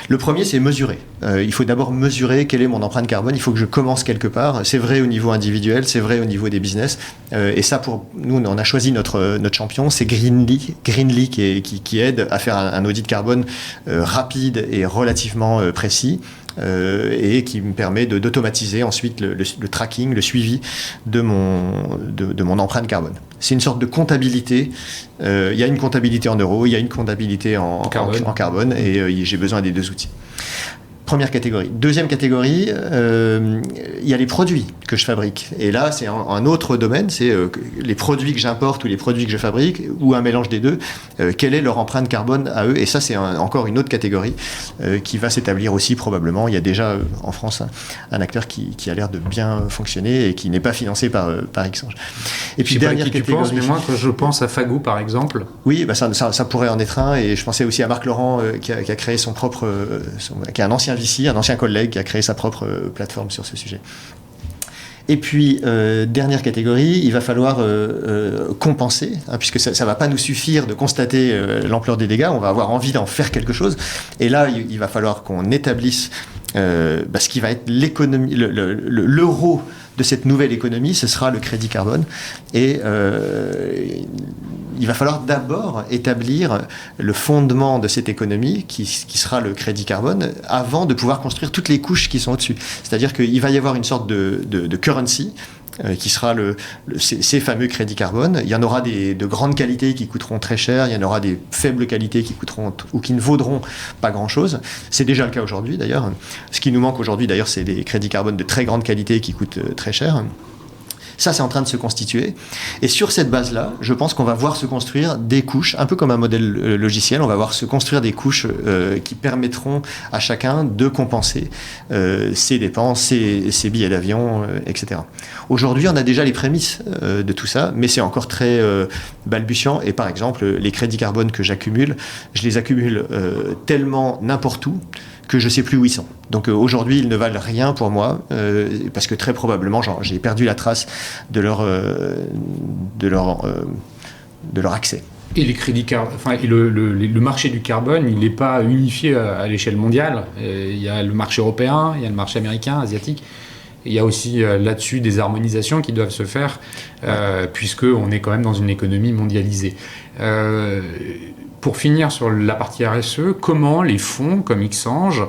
Le premier, c'est mesurer. Il faut d'abord mesurer quelle est mon empreinte carbone. Il faut que je commence quelque part. C'est vrai au niveau individuel, c'est vrai au niveau des business. Et ça, pour nous, on a choisi notre champion, c'est Greenly qui aide à faire un audit carbone rapide et relativement précis. Et qui me permet d'automatiser ensuite le tracking, le suivi de mon empreinte carbone. C'est une sorte de comptabilité. Il y a une comptabilité en euros, il y a une comptabilité en carbone, et j'ai besoin des deux outils. Première catégorie. Deuxième catégorie, il y a les produits que je fabrique. Et là, c'est un autre domaine, c'est les produits que j'importe ou les produits que je fabrique, ou un mélange des deux, quelle est leur empreinte carbone à eux. Et ça, c'est encore une autre catégorie qui va s'établir aussi probablement. Il y a déjà en France un acteur qui a l'air de bien fonctionner et qui n'est pas financé par Xange. Et puis, dernière catégorie. Mais moi, quand je pense à Fago, par exemple. Oui, ça pourrait en être un. Et je pensais aussi à Marc Laurent qui a créé son propre... qui est un ancien VC, un ancien collègue qui a créé sa propre plateforme sur ce sujet. Et puis, dernière catégorie, il va falloir compenser, puisque ça ne va pas nous suffire de constater l'ampleur des dégâts, on va avoir envie d'en faire quelque chose. Et là, il va falloir qu'on établisse ce qui va être l'économie, l'euro de cette nouvelle économie, ce sera le crédit carbone. Et il va falloir d'abord établir le fondement de cette économie, qui sera le crédit carbone, avant de pouvoir construire toutes les couches qui sont au-dessus. C'est-à-dire qu'il va y avoir une sorte de currency, qui sera ces fameux crédits carbone. Il y en aura de grandes qualités qui coûteront très cher, il y en aura des faibles qualités qui coûteront ou qui ne vaudront pas grand-chose. C'est déjà le cas aujourd'hui d'ailleurs. Ce qui nous manque aujourd'hui d'ailleurs, c'est des crédits carbone de très grande qualité qui coûtent très cher. Ça, c'est en train de se constituer. Et sur cette base-là, je pense qu'on va voir se construire des couches, un peu comme un modèle logiciel, on va voir se construire des couches qui permettront à chacun de compenser ses dépenses, ses billets d'avion, etc. Aujourd'hui, on a déjà les prémices de tout ça, mais c'est encore très balbutiant. Et par exemple, les crédits carbone que j'accumule, je les accumule tellement n'importe où que je ne sais plus où ils sont. Donc aujourd'hui, ils ne valent rien pour moi, parce que très probablement, j'ai perdu la trace de leur accès. Et les crédits le marché du carbone, il n'est pas unifié à l'échelle mondiale. Il y a le marché européen, il y a le marché américain, asiatique. Il y a aussi là-dessus des harmonisations qui doivent se faire, puisqu'on est quand même dans une économie mondialisée. Pour finir sur la partie RSE, comment les fonds comme Xange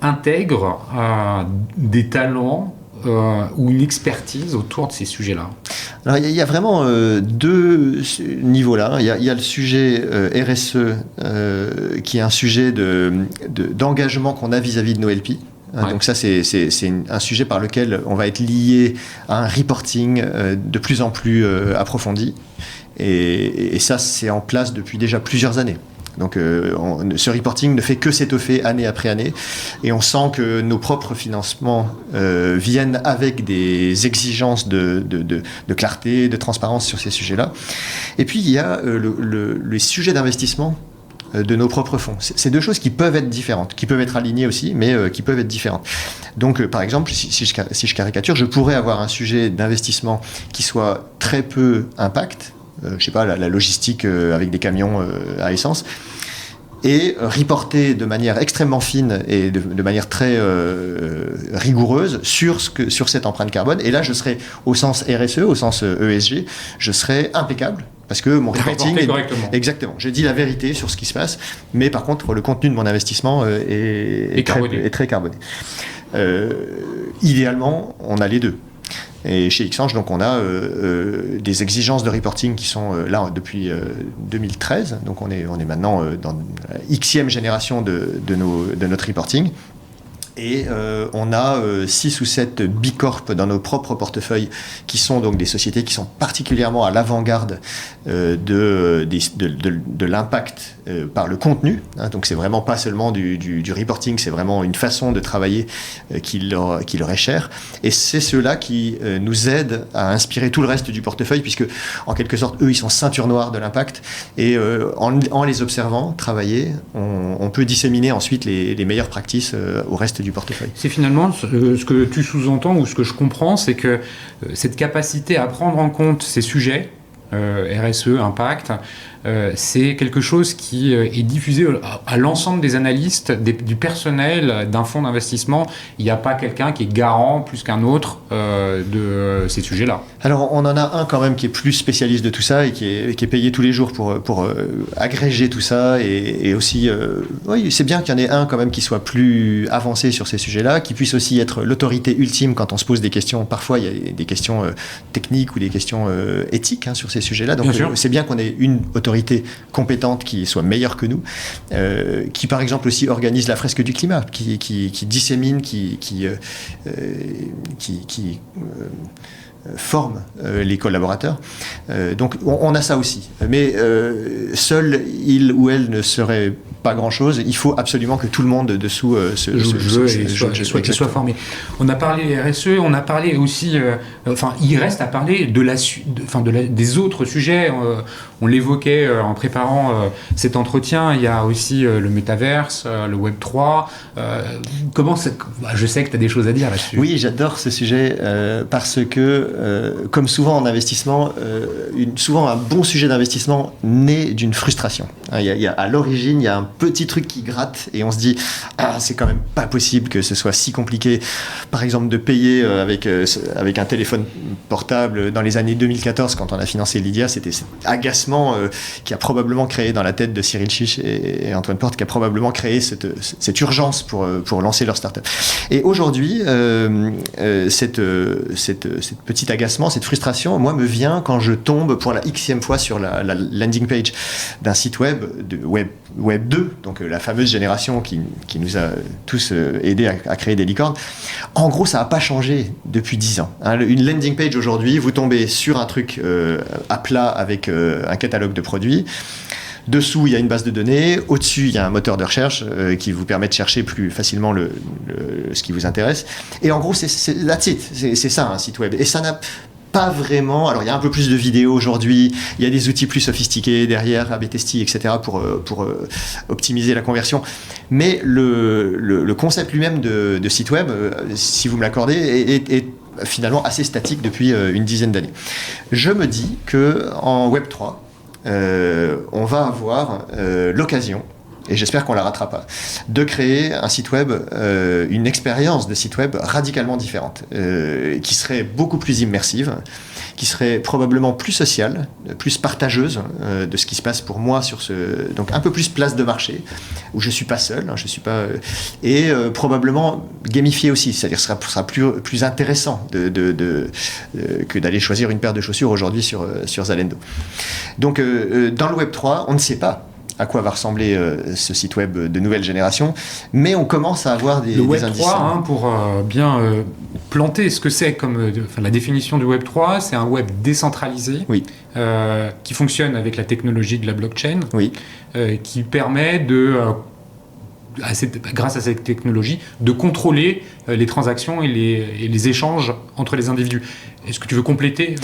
intègrent des talents ou une expertise autour de ces sujets-là? Alors, il y a vraiment deux niveaux là. Il y a le sujet RSE qui est un sujet d'engagement qu'on a vis-à-vis de nos LP. Ouais. Donc ça, c'est un sujet par lequel on va être lié à un reporting de plus en plus approfondi. Et ça, c'est en place depuis déjà plusieurs années. Donc ce reporting ne fait que s'étoffer année après année. Et on sent que nos propres financements viennent avec des exigences de clarté, de transparence sur ces sujets-là. Et puis, il y a les sujets d'investissement de nos propres fonds. C'est deux choses qui peuvent être différentes, qui peuvent être alignées aussi, mais qui peuvent être différentes. Donc, par exemple, si je caricature, je pourrais avoir un sujet d'investissement qui soit très peu impact, je sais pas, la logistique avec des camions à essence, et reporter de manière extrêmement fine et de manière très rigoureuse sur cette empreinte carbone. Et là, je serai au sens RSE, au sens ESG, je serai impeccable. Parce que mon reporting est exactement. Je dis la vérité sur ce qui se passe, mais par contre, le contenu de mon investissement est très carboné. Idéalement, on a les deux. Et chez Xange, donc, on a des exigences de reporting qui sont là depuis 2013. Donc, on est maintenant dans la Xème génération de notre reporting. Et on a 6 ou 7 bicorps dans nos propres portefeuilles qui sont donc des sociétés qui sont particulièrement à l'avant-garde de l'impact par le contenu. Donc c'est vraiment pas seulement du reporting, c'est vraiment une façon de travailler qui leur est chère. Et c'est ceux-là qui nous aident à inspirer tout le reste du portefeuille, puisque en quelque sorte, eux, ils sont ceinture noire de l'impact. Et en les observant travailler, on peut disséminer ensuite les meilleures pratiques au reste du portefeuille. C'est finalement ce que tu sous-entends, ou ce que je comprends, c'est que cette capacité à prendre en compte ces sujets, RSE, impact, c'est quelque chose qui est diffusé à l'ensemble des analystes, du personnel d'un fonds d'investissement. Il n'y a pas quelqu'un qui est garant plus qu'un autre de ces sujets-là. Alors, on en a un quand même qui est plus spécialiste de tout ça et qui est payé tous les jours pour agréger tout ça. Et aussi, oui, c'est bien qu'il y en ait un quand même qui soit plus avancé sur ces sujets-là, qui puisse aussi être l'autorité ultime quand on se pose des questions. Parfois, il y a des questions techniques ou des questions éthiques sur ces sujets-là. Donc, c'est bien qu'on ait une autorité compétente qui soit meilleure que nous, qui par exemple aussi organise la fresque du climat, qui dissémine, qui forme les collaborateurs. Donc on a ça aussi. Mais seul il ou elle ne serait pas grand-chose. Il faut absolument que tout le monde dessous soit formé. On a parlé RSE, on a parlé aussi... il reste à parler des autres sujets. On l'évoquait en préparant cet entretien. Il y a aussi le métaverse, le Web 3. Je sais que tu as des choses à dire là-dessus. Oui, j'adore ce sujet parce que, comme souvent en investissement, souvent un bon sujet d'investissement naît d'une frustration. À l'origine, il y a un petit truc qui gratte et on se dit c'est quand même pas possible que ce soit si compliqué, par exemple, de payer avec un téléphone portable dans les années 2014 quand on a financé Lydia. C'était cet agacement qui a probablement créé dans la tête de Cyril Chiche et Antoine Porte, qui a probablement créé cette urgence pour lancer leur start-up. Et aujourd'hui, cette petite agacement, cette frustration, moi, me vient quand je tombe pour la xème fois sur la landing page d'un site web, Web 2, donc la fameuse génération qui nous a tous aidés à créer des licornes. En gros, ça n'a pas changé depuis 10 ans. Une landing page aujourd'hui, vous tombez sur un truc à plat avec un catalogue de produits. Dessous, il y a une base de données. Au-dessus, il y a un moteur de recherche qui vous permet de chercher plus facilement ce qui vous intéresse. Et en gros, c'est ça, un site web. Et ça n'a pas vraiment. Alors, il y a un peu plus de vidéos aujourd'hui. Il y a des outils plus sophistiqués derrière, A/B testing, etc., pour optimiser la conversion. Mais le concept lui-même de site web, si vous me l'accordez, est finalement assez statique depuis une dizaine d'années. Je me dis qu'en Web 3, on va avoir l'occasion, et j'espère qu'on la rattrapera, de créer un site web, une expérience de site web radicalement différente, qui serait beaucoup plus immersive, qui serait probablement plus sociale, plus partageuse de ce qui se passe pour moi donc un peu plus place de marché, où je suis pas seul, et probablement gamifié aussi, c'est-à-dire ce sera plus intéressant que d'aller choisir une paire de chaussures aujourd'hui sur Zalendo. Donc dans le Web 3, on ne sait pas à quoi va ressembler ce site web de nouvelle génération, mais on commence à avoir des Web indices. 3, pour bien planter ce que c'est la définition du Web 3, c'est un web décentralisé, oui. Qui fonctionne avec la technologie de la blockchain, oui. Qui permet grâce à cette technologie, de contrôler les transactions et les échanges entre les individus. Est-ce que tu veux compléter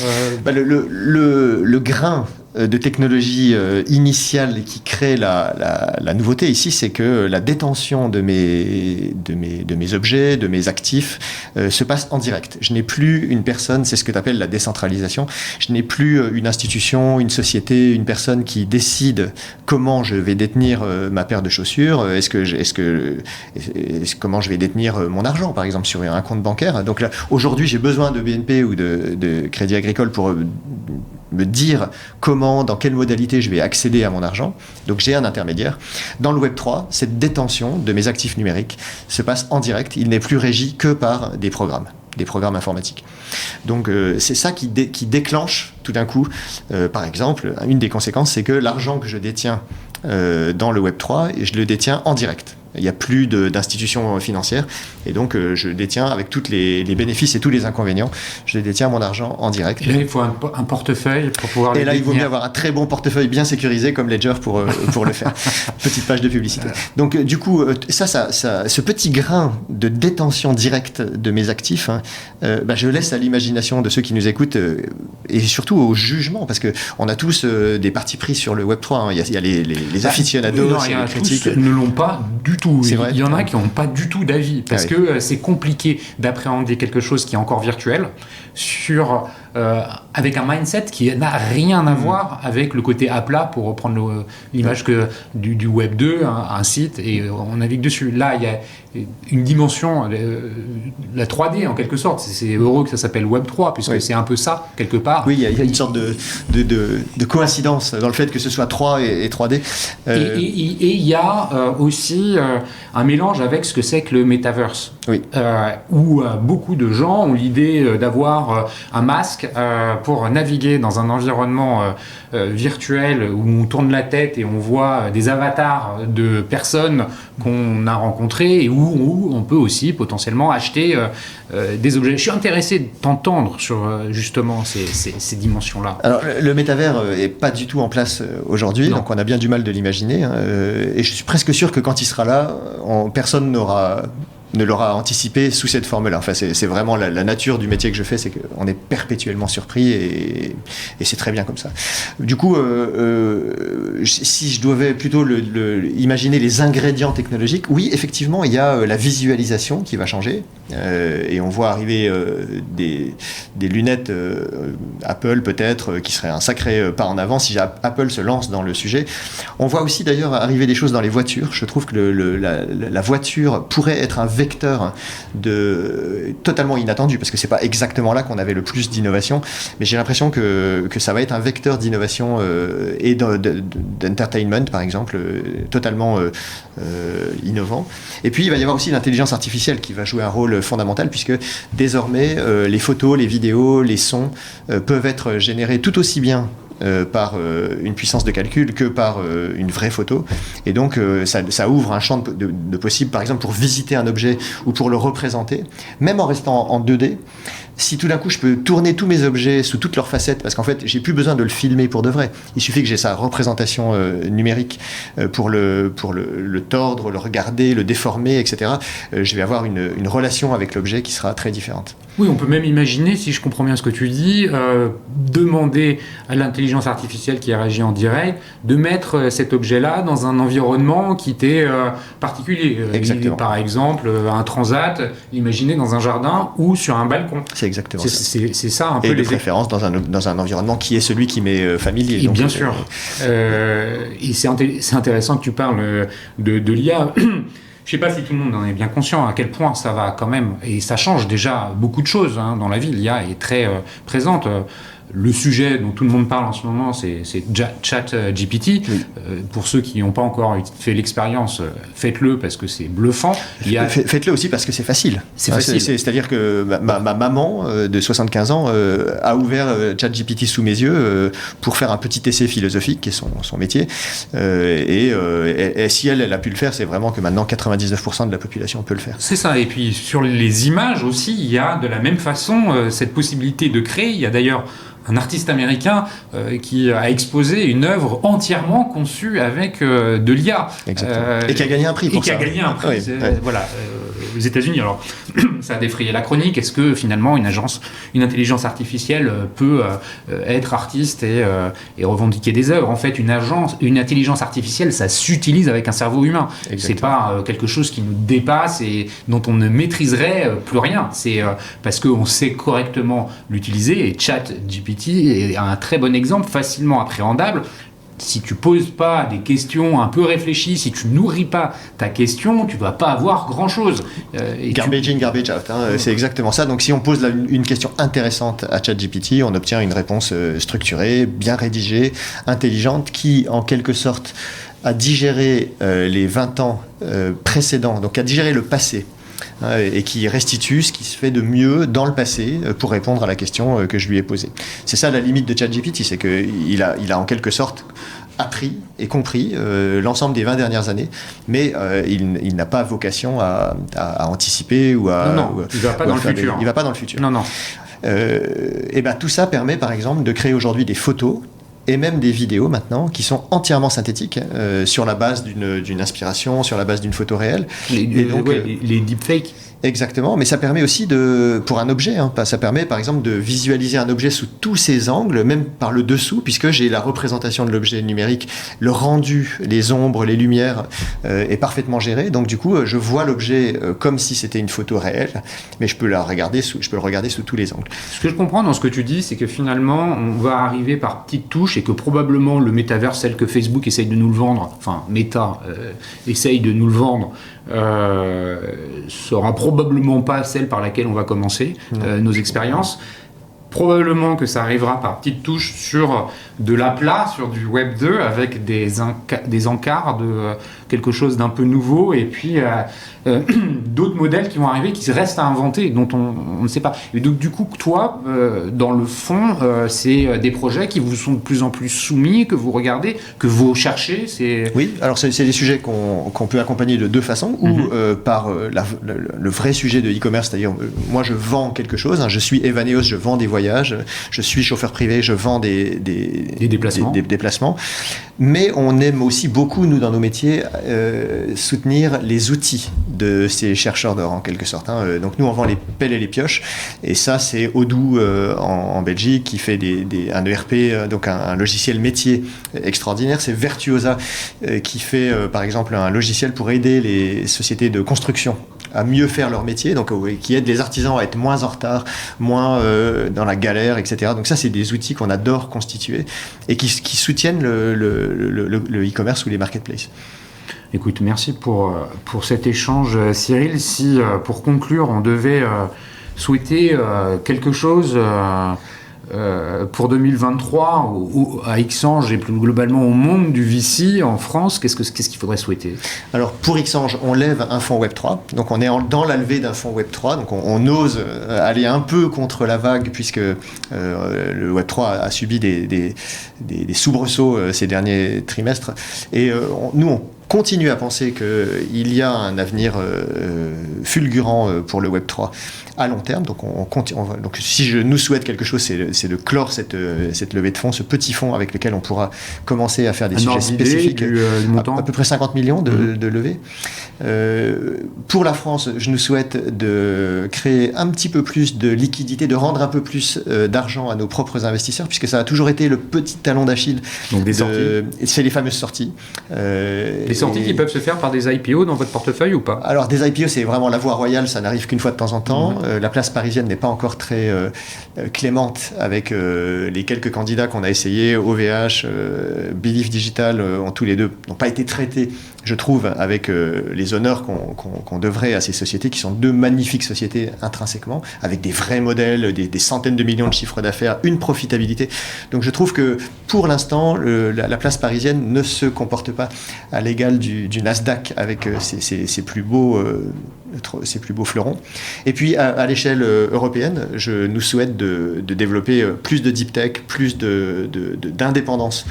le grain de technologie initiale qui crée la nouveauté ici, c'est que la détention de mes objets, de mes actifs, se passe en direct. Je n'ai plus une personne, c'est ce que tu appelles la décentralisation, je n'ai plus une institution, une société, une personne qui décide comment je vais détenir ma paire de chaussures, comment je vais détenir mon argent, par exemple, sur un compte bancaire. Donc là, aujourd'hui, j'ai besoin de BNP ou de Crédit Agricole pour me dire comment, dans quelle modalité je vais accéder à mon argent. Donc j'ai un intermédiaire. Dans le Web 3, cette détention de mes actifs numériques se passe en direct. Il n'est plus régi que par des programmes informatiques. Donc c'est ça qui déclenche tout d'un coup, par exemple, une des conséquences, c'est que l'argent que je détiens dans le Web 3, je le détiens en direct. Il n'y a plus d'institutions financières et donc je détiens avec tous les bénéfices et tous les inconvénients, je détiens mon argent en direct. Et là, il faut un portefeuille pour pouvoir le détenir. Et là, il vaut mieux avoir un très bon portefeuille bien sécurisé comme Ledger pour le faire. Petite page de publicité. Donc du coup, ce petit grain de détention directe de mes actifs, je laisse à l'imagination de ceux qui nous écoutent et surtout au jugement, parce qu'on a tous des partis pris sur le Web 3. Il y a les aficionados, il y a les critiques. Tous ne l'ont pas du tout. Vrai. Il y en a qui n'ont pas du tout d'avis parce que c'est compliqué d'appréhender quelque chose qui est encore virtuel avec un mindset qui n'a rien à voir avec le côté à plat, pour reprendre l'image du Web 2, un site, et on navigue dessus. Là, il y a une dimension, la 3D en quelque sorte. C'est heureux que ça s'appelle Web 3, puisque c'est un peu ça, quelque part. Oui, il y a une sorte de coïncidence dans le fait que ce soit 3 et 3D. Et il y a aussi un mélange avec ce que c'est que le Metaverse. Oui. Où beaucoup de gens ont l'idée d'avoir un masque casque pour naviguer dans un environnement virtuel où on tourne la tête et on voit des avatars de personnes qu'on a rencontrées et où on peut aussi potentiellement acheter des objets. Je suis intéressé de t'entendre sur justement ces dimensions-là. Alors, le métavers est pas du tout en place aujourd'hui, donc on a bien du mal de l'imaginer. Et je suis presque sûr que quand il sera là, personne ne l'aura anticipé sous cette forme-là. Enfin, c'est vraiment la nature du métier que je fais, c'est qu'on est perpétuellement surpris et c'est très bien comme ça. Du coup, si je devais plutôt imaginer les ingrédients technologiques, oui, effectivement, il y a la visualisation qui va changer et on voit arriver des lunettes Apple peut-être qui serait un sacré pas en avant si Apple se lance dans le sujet. On voit aussi d'ailleurs arriver des choses dans les voitures. Je trouve que la voiture pourrait être un vecteur totalement inattendu, parce que c'est pas exactement là qu'on avait le plus d'innovation, mais j'ai l'impression que ça va être un vecteur d'innovation et d'entertainment par exemple, totalement innovant. Et puis il va y avoir aussi l'intelligence artificielle qui va jouer un rôle fondamental, puisque désormais les photos, les vidéos, les sons peuvent être générés tout aussi bien par une puissance de calcul que par une vraie photo, et donc ça ouvre un champ de possibles, par exemple pour visiter un objet ou pour le représenter, même en restant en 2D. Si tout d'un coup je peux tourner tous mes objets sous toutes leurs facettes, parce qu'en fait j'ai plus besoin de le filmer pour de vrai, il suffit que j'ai sa représentation numérique pour le tordre, le regarder, le déformer, etc. Je vais avoir une relation avec l'objet qui sera très différente. Oui, on peut même imaginer, si je comprends bien ce que tu dis, demander à l'intelligence artificielle qui réagit en direct de mettre cet objet-là dans un environnement qui t'est particulier. Exactement. Par exemple, un transat, imaginé dans un jardin ou sur un balcon. C'est exactement ça. C'est ça un peu. Et de préférence dans un environnement qui est celui qui m'est familier. Et donc, bien sûr. Et c'est intéressant que tu parles de l'IA. Je ne sais pas si tout le monde en est bien conscient à quel point ça va quand même, et ça change déjà beaucoup de choses dans la vie. L'IA est très présente. Le sujet dont tout le monde parle en ce moment, c'est ChatGPT. Oui. Pour ceux qui n'ont pas encore fait l'expérience, faites-le parce que c'est bluffant. Faites-le aussi parce que c'est facile. C'est facile. C'est-à-dire que ma maman de 75 ans a ouvert ChatGPT sous mes yeux pour faire un petit essai philosophique, qui est son métier. Et si elle a pu le faire, c'est vraiment que maintenant 99% de la population peut le faire. C'est ça. Et puis sur les images aussi, il y a de la même façon cette possibilité de créer. Il y a d'ailleurs un artiste américain qui a exposé une œuvre entièrement conçue avec de l'IA. Et qui a gagné un prix pour ça. Et qui a gagné un prix, voilà, aux États-Unis. Alors, ça a défrayé la chronique. Est-ce que finalement une intelligence artificielle peut être artiste et revendiquer des œuvres? En fait, une intelligence artificielle, ça s'utilise avec un cerveau humain. Exactement. C'est pas quelque chose qui nous dépasse et dont on ne maîtriserait plus rien. C'est parce qu'on sait correctement l'utiliser. Et ChatGPT est un très bon exemple, facilement appréhendable. Si tu poses pas des questions un peu réfléchies, si tu nourris pas ta question, tu vas pas avoir grand-chose. Garbage in, garbage out, c'est exactement ça. Donc si on pose une question intéressante à ChatGPT, on obtient une réponse structurée, bien rédigée, intelligente, qui en quelque sorte a digéré les 20 ans précédents, donc a digéré le passé. Et qui restitue ce qui se fait de mieux dans le passé pour répondre à la question que je lui ai posée. C'est ça la limite de ChatGPT, c'est qu'il a en quelque sorte appris et compris l'ensemble des 20 dernières années, mais il n'a pas vocation à anticiper ou à... Non, il ne va pas dans le futur. Il ne va pas dans le futur. Non. Et ben, tout ça permet par exemple de créer aujourd'hui des photos et même des vidéos maintenant qui sont entièrement synthétiques sur la base d'une inspiration, sur la base d'une photo réelle. Les deepfakes. Exactement, mais ça permet aussi pour un objet, ça permet par exemple de visualiser un objet sous tous ses angles, même par le dessous, puisque j'ai la représentation de l'objet numérique, le rendu, les ombres, les lumières est parfaitement géré. Donc du coup, je vois l'objet comme si c'était une photo réelle, mais je peux le regarder sous tous les angles. Ce que je comprends dans ce que tu dis, c'est que finalement, on va arriver par petites touches et que probablement le métaverse, celle que Facebook essaye de nous le vendre, enfin Meta essaye de nous le vendre, sera probablement pas celle par laquelle on va commencer nos expériences. Probablement que ça arrivera par petites touches sur de l'aplat, sur du Web 2, avec des encarts de quelque chose d'un peu nouveau, et puis d'autres modèles qui vont arriver, qui restent à inventer, dont on ne sait pas. Et donc du coup, toi, dans le fond, c'est des projets qui vous sont de plus en plus soumis, que vous regardez, que vous cherchez. Oui, alors c'est des sujets qu'on peut accompagner de deux façons, ou par le vrai sujet de e-commerce, c'est-à-dire moi je vends quelque chose, je suis Evaneos, je vends des voyages, je suis chauffeur privé, je vends des déplacements. Mais on aime aussi beaucoup, nous, dans nos métiers, soutenir les outils de ces chercheurs d'or, en quelque sorte. Donc nous, on vend les pelles et les pioches. Et ça, c'est Odoo en Belgique, qui fait un ERP, donc un logiciel métier extraordinaire. C'est Virtuosa, qui fait, par exemple, un logiciel pour aider les sociétés de construction à mieux faire leur métier, donc qui aide les artisans à être moins en retard, moins dans la galère, etc. Donc ça, c'est des outils qu'on adore constituer et qui soutiennent le e-commerce ou les marketplaces. Écoute, merci pour cet échange, Cyril. Si, pour conclure, on devait souhaiter quelque chose pour 2023 à Xange et plus globalement au monde du VC en France, qu'est-ce qu'il faudrait souhaiter? Alors pour Xange, on lève un fonds Web3, donc on est dans la levée d'un fonds Web3, donc on ose aller un peu contre la vague, puisque le Web3 a subi des soubresauts ces derniers trimestres, et nous on continue à penser qu'il y a un avenir fulgurant pour le Web3 à long terme. Donc, donc si je nous souhaite quelque chose, c'est de clore cette levée de fonds, ce petit fonds avec lequel on pourra commencer à faire des sujets spécifiques. À peu près 50 millions de levées. Pour la France, je nous souhaite de créer un petit peu plus de liquidité, de rendre un peu plus d'argent à nos propres investisseurs, puisque ça a toujours été le petit talon d'Achille. Donc des sorties. C'est les fameuses sorties. Les sorties qui peuvent se faire par des IPO dans votre portefeuille ou pas? Alors des IPO, c'est vraiment la voie royale, ça n'arrive qu'une fois de temps en temps. La place parisienne n'est pas encore très clémente avec les quelques candidats qu'on a essayés. OVH, Belief Digital ont tous les deux n'ont pas été traités, je trouve, avec les honneurs qu'on devrait à ces sociétés, qui sont deux magnifiques sociétés intrinsèquement, avec des vrais modèles, des centaines de millions de chiffres d'affaires, une profitabilité. Donc je trouve que pour l'instant, la place parisienne ne se comporte pas à l'égal du Nasdaq avec ses plus beaux fleurons. Et puis à l'échelle européenne, je nous souhaite de développer plus de deep tech, plus d'indépendance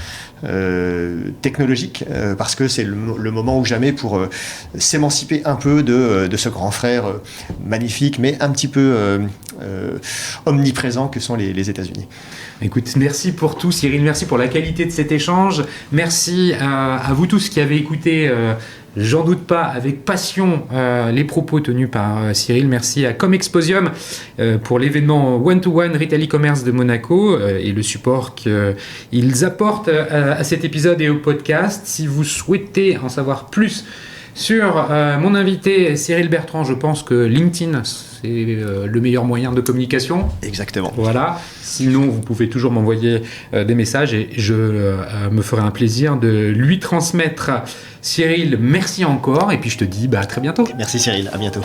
technologique, parce que c'est le moment ou jamais pour s'émanciper un peu de ce grand frère magnifique, mais un petit peu omniprésent que sont les États-Unis. Écoute, merci pour tout, Cyril, merci pour la qualité de cet échange, merci à vous tous qui avez écouté, j'en doute pas, avec passion les propos tenus par Cyril. Merci à Comexposium pour l'événement One-to-One Retail e-commerce de Monaco et le support qu'ils apportent à cet épisode et au podcast. Si vous souhaitez en savoir plus sur mon invité Cyril Bertrand, je pense que LinkedIn, c'est le meilleur moyen de communication. Exactement. Voilà. Sinon, vous pouvez toujours m'envoyer des messages et je me ferai un plaisir de lui transmettre. Cyril, merci encore et puis je te dis à très bientôt. Merci Cyril, à bientôt.